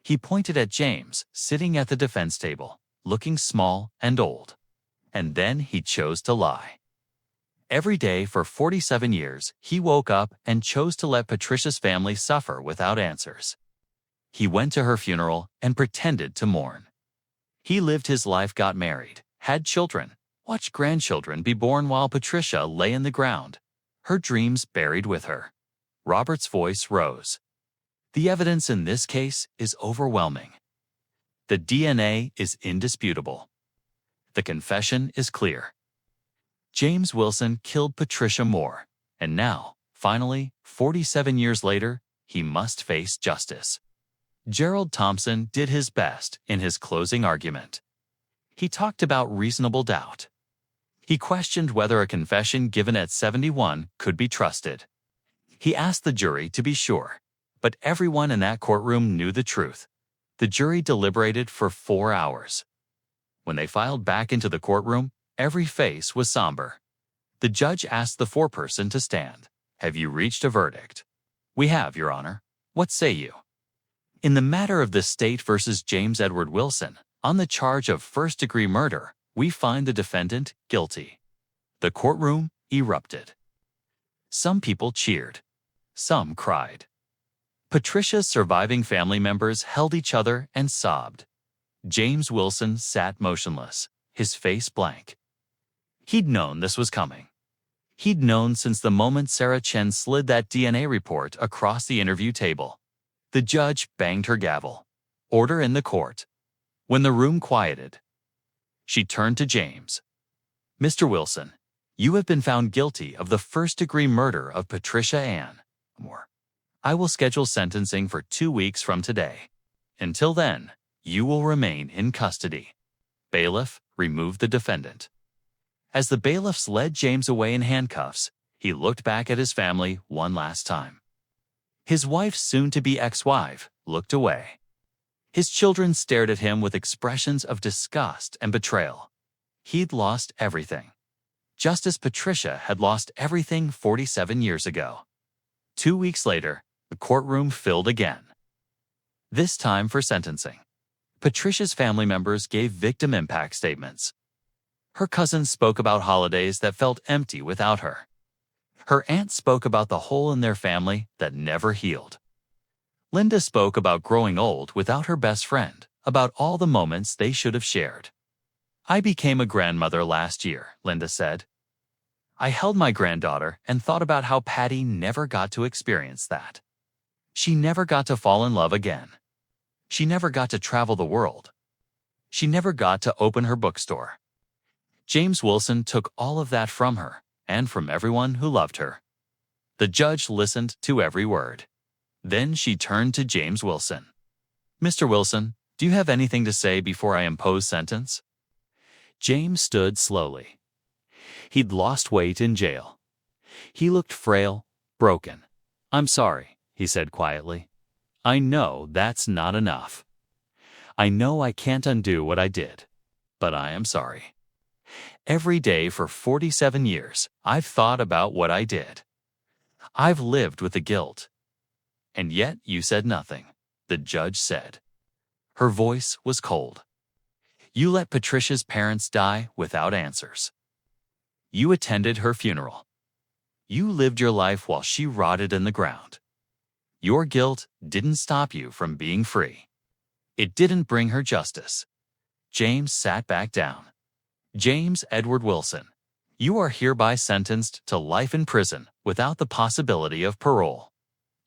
He pointed at James, sitting at the defense table, looking small and old. And then he chose to lie. Every day for 47 years, he woke up and chose to let Patricia's family suffer without answers. He went to her funeral and pretended to mourn. He lived his life, got married, had children, watched grandchildren be born while Patricia lay in the ground, her dreams buried with her. Robert's voice rose. The evidence in this case is overwhelming. The DNA is indisputable. The confession is clear. James Wilson killed Patricia Moore, and now, finally, 47 years later, he must face justice. Gerald Thompson did his best in his closing argument. He talked about reasonable doubt. He questioned whether a confession given at 71 could be trusted. He asked the jury to be sure, but everyone in that courtroom knew the truth. The jury deliberated for 4 hours. When they filed back into the courtroom, every face was somber. The judge asked the foreperson to stand. "Have you reached a verdict?" "We have, Your Honor. What say you?" In the matter of the state versus James Edward Wilson, on the charge of first-degree murder, we find the defendant guilty. The courtroom erupted. Some people cheered. Some cried. Patricia's surviving family members held each other and sobbed. James Wilson sat motionless, his face blank. He'd known this was coming. He'd known since the moment Sarah Chen slid that DNA report across the interview table. The judge banged her gavel. Order in the court. When the room quieted, she turned to James. "Mr. Wilson, you have been found guilty of the first-degree murder of Patricia Ann Moore. I will schedule sentencing for 2 weeks from today. Until then, you will remain in custody." Bailiff removed the defendant. As the bailiffs led James away in handcuffs, he looked back at his family one last time. His wife's soon-to-be ex-wife looked away. His children stared at him with expressions of disgust and betrayal. He'd lost everything. Just as Patricia had lost everything 47 years ago. 2 weeks later, the courtroom filled again. This time for sentencing. Patricia's family members gave victim impact statements. Her cousins spoke about holidays that felt empty without her. Her aunt spoke about the hole in their family that never healed. Linda spoke about growing old without her best friend, about all the moments they should have shared. "I became a grandmother last year," Linda said. "I held my granddaughter and thought about how Patty never got to experience that. She never got to fall in love again. She never got to travel the world. She never got to open her bookstore." James Wilson took all of that from her and from everyone who loved her. The judge listened to every word. Then she turned to James Wilson. "Mr. Wilson, do you have anything to say before I impose sentence?" James stood slowly. He'd lost weight in jail. He looked frail, broken. "I'm sorry," he said quietly. "I know that's not enough. I know I can't undo what I did, but I am sorry. Every day for 47 years, I've thought about what I did. I've lived with the guilt. And yet you said nothing," the judge said. Her voice was cold. "You let Patricia's parents die without answers. You attended her funeral. You lived your life while she rotted in the ground. Your guilt didn't stop you from being free. It didn't bring her justice." James sat back down. "James Edward Wilson, you are hereby sentenced to life in prison without the possibility of parole.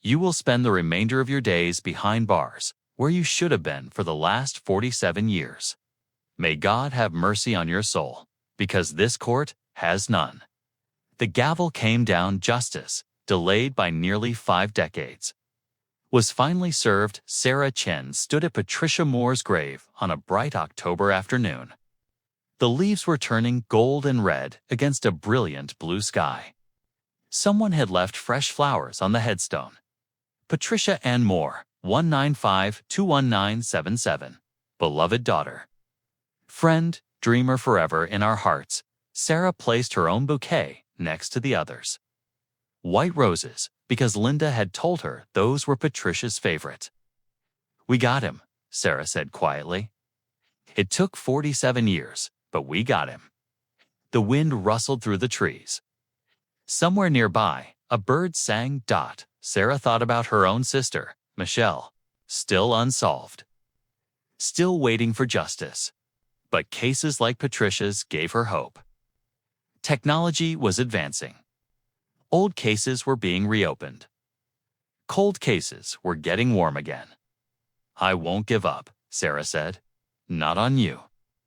You will spend the remainder of your days behind bars, where you should have been for the last 47 years. May God have mercy on your soul, because this court has none." The gavel came down. Justice, delayed by nearly 5 decades, was finally served. Sarah Chen stood at Patricia Moore's grave on a bright October afternoon. The leaves were turning gold and red against a brilliant blue sky. Someone had left fresh flowers on the headstone. Patricia Ann Moore, 195-21977. Beloved daughter. Friend, dreamer forever in our hearts, Sarah placed her own bouquet next to the others. White roses, because Linda had told her those were Patricia's favorite. "We got him," Sarah said quietly. "It took 47 years, but we got him." The wind rustled through the trees. Somewhere nearby, a bird sang. Sarah thought about her own sister, Michelle, still unsolved, still waiting for justice. But cases like Patricia's gave her hope. Technology was advancing. Old cases were being reopened. Cold cases were getting warm again. "I won't give up," Sarah said. "Not on you.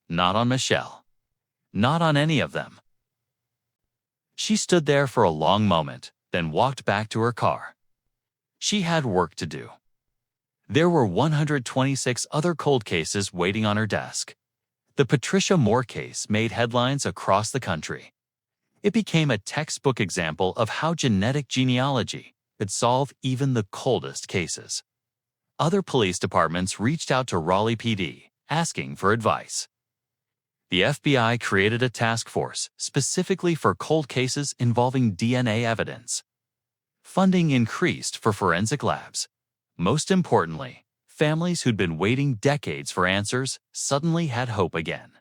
Not on Michelle. Not on any of them." She stood there for a long moment, then walked back to her car. She had work to do. There were 126 other cold cases waiting on her desk. The Patricia Moore case made headlines across the country. It became a textbook example of how genetic genealogy could solve even the coldest cases. Other police departments reached out to Raleigh PD, asking for advice. The FBI created a task force specifically for cold cases involving DNA evidence. Funding increased for forensic labs. Most importantly, families who'd been waiting decades for answers suddenly had hope again.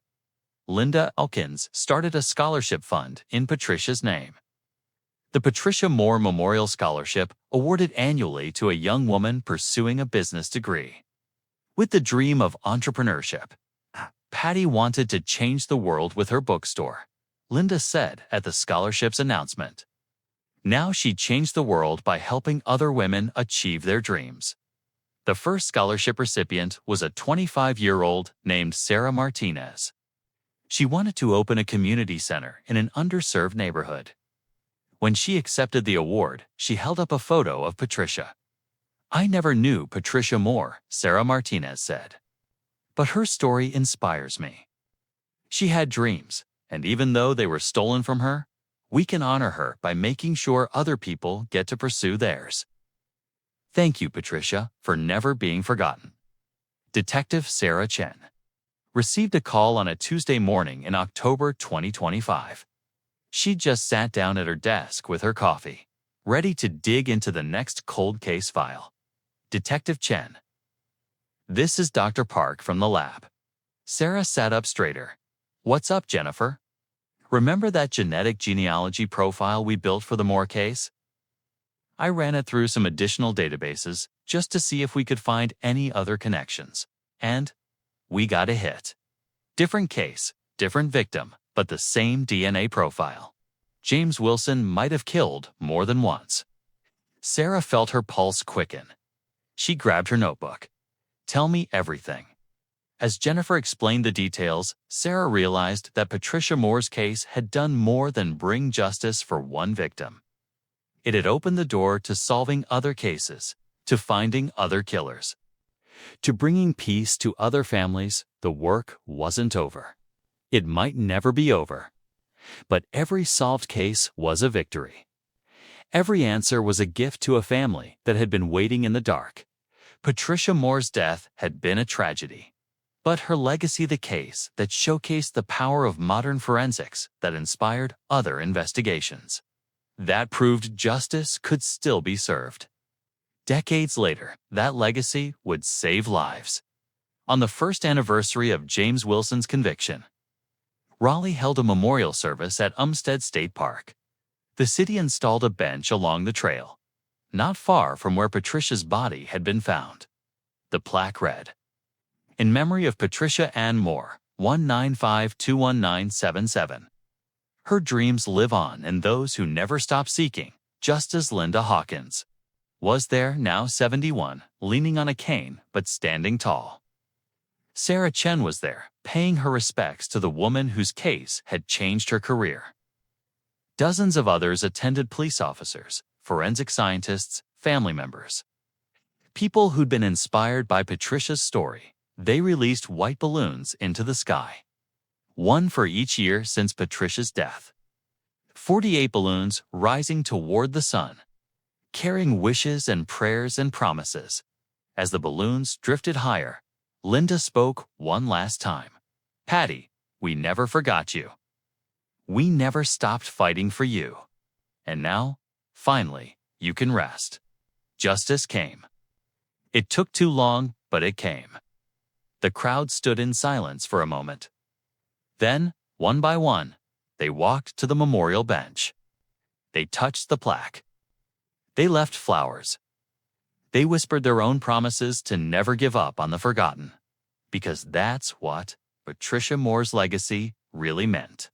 Linda Elkins started a scholarship fund in Patricia's name. The Patricia Moore Memorial Scholarship, awarded annually to a young woman pursuing a business degree. With the dream of entrepreneurship, Patty wanted to change the world with her bookstore, Linda said at the scholarship's announcement. Now she'd change the world by helping other women achieve their dreams. The first scholarship recipient was a 25-year-old named Sarah Martinez. She wanted to open a community center in an underserved neighborhood. When she accepted the award, she held up a photo of Patricia. "I never knew Patricia Moore," Sarah Martinez said. "But her story inspires me. She had dreams, and even though they were stolen from her, we can honor her by making sure other people get to pursue theirs." Thank you, Patricia, for never being forgotten. Detective Sarah Chen received a call on a Tuesday morning in October 2025. She just sat down at her desk with her coffee, ready to dig into the next cold case file. Detective Chen. "This is Dr. Park from the lab." Sarah sat up straighter. "What's up, Jennifer? Remember that genetic genealogy profile we built for the Moore case? I ran it through some additional databases just to see if we could find any other connections. And we got a hit. Different case, different victim, but the same DNA profile. James Wilson might have killed more than once." Sarah felt her pulse quicken. She grabbed her notebook. "Tell me everything." As Jennifer explained the details, Sarah realized that Patricia Moore's case had done more than bring justice for one victim. It had opened the door to solving other cases, to finding other killers, to bringing peace to other families. The work wasn't over. It might never be over. But every solved case was a victory. Every answer was a gift to a family that had been waiting in the dark. Patricia Moore's death had been a tragedy, but her legacy the case that showcased the power of modern forensics that inspired other investigations. That proved justice could still be served. Decades later, that legacy would save lives. On the first anniversary of James Wilson's conviction, Raleigh held a memorial service at Umstead State Park. The city installed a bench along the trail, not far from where Patricia's body had been found. The plaque read, "In memory of Patricia Ann Moore, 195-21977. Her dreams live on in those who never stop seeking, just as Linda Hawkins was there, now 71, leaning on a cane but standing tall." Sarah Chen was there, paying her respects to the woman whose case had changed her career. Dozens of others attended: police officers, forensic scientists, family members. People who'd been inspired by Patricia's story. They released white balloons into the sky. One for each year since Patricia's death. 48 balloons rising toward the sun, carrying wishes and prayers and promises. As the balloons drifted higher, Linda spoke one last time. "Patty, we never forgot you. We never stopped fighting for you. And now, finally, you can rest. Justice came. It took too long, but it came. The crowd stood in silence for a moment. Then, one by one, they walked to the memorial bench. They touched the plaque. They left flowers. They whispered their own promises to never give up on the forgotten, because that's what Patricia Moore's legacy really meant.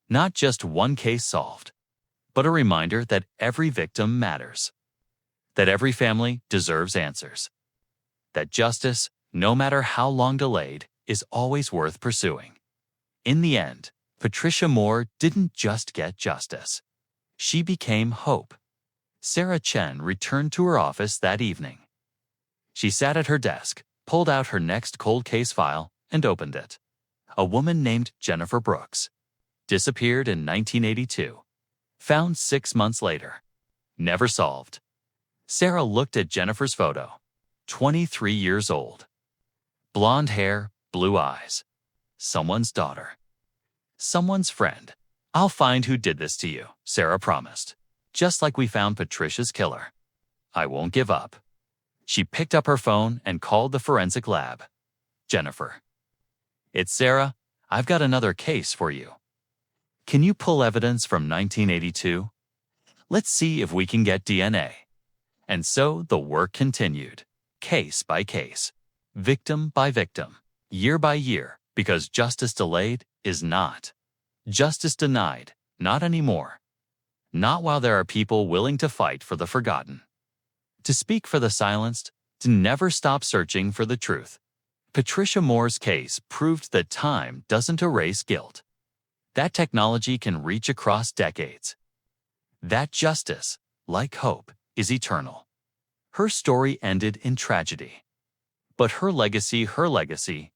Not just one case solved, but a reminder that every victim matters, that every family deserves answers, that justice, no matter how long delayed, is always worth pursuing. In the end, Patricia Moore didn't just get justice. She became hope. Sarah Chen returned to her office that evening. She sat at her desk, pulled out her next cold case file, and opened it. A woman named Jennifer Brooks. Disappeared in 1982. Found 6 months later. Never solved. Sarah looked at Jennifer's photo. 23 years old. Blonde hair, blue eyes. Someone's daughter. Someone's friend. I'll find who did this to you, Sarah promised. Just like we found Patricia's killer. I won't give up. She picked up her phone and called the forensic lab. Jennifer. It's Sarah. I've got another case for you. Can you pull evidence from 1982? Let's see if we can get DNA. And so the work continued, case by case, victim by victim, year by year, because justice delayed is not. Justice denied, not anymore. Not while there are people willing to fight for the forgotten. To speak for the silenced, to never stop searching for the truth. Patricia Moore's case proved that time doesn't erase guilt. That technology can reach across decades. That justice, like hope, is eternal. Her story ended in tragedy. But her legacy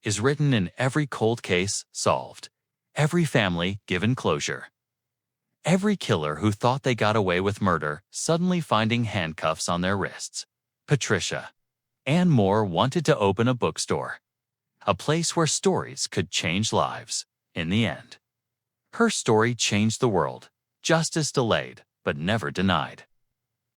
is written in every cold case solved, every family given closure. Every killer who thought they got away with murder suddenly finding handcuffs on their wrists. Patricia. Ann Moore wanted to open a bookstore. A place where stories could change lives, in the end. Her story changed the world. Justice delayed, but never denied.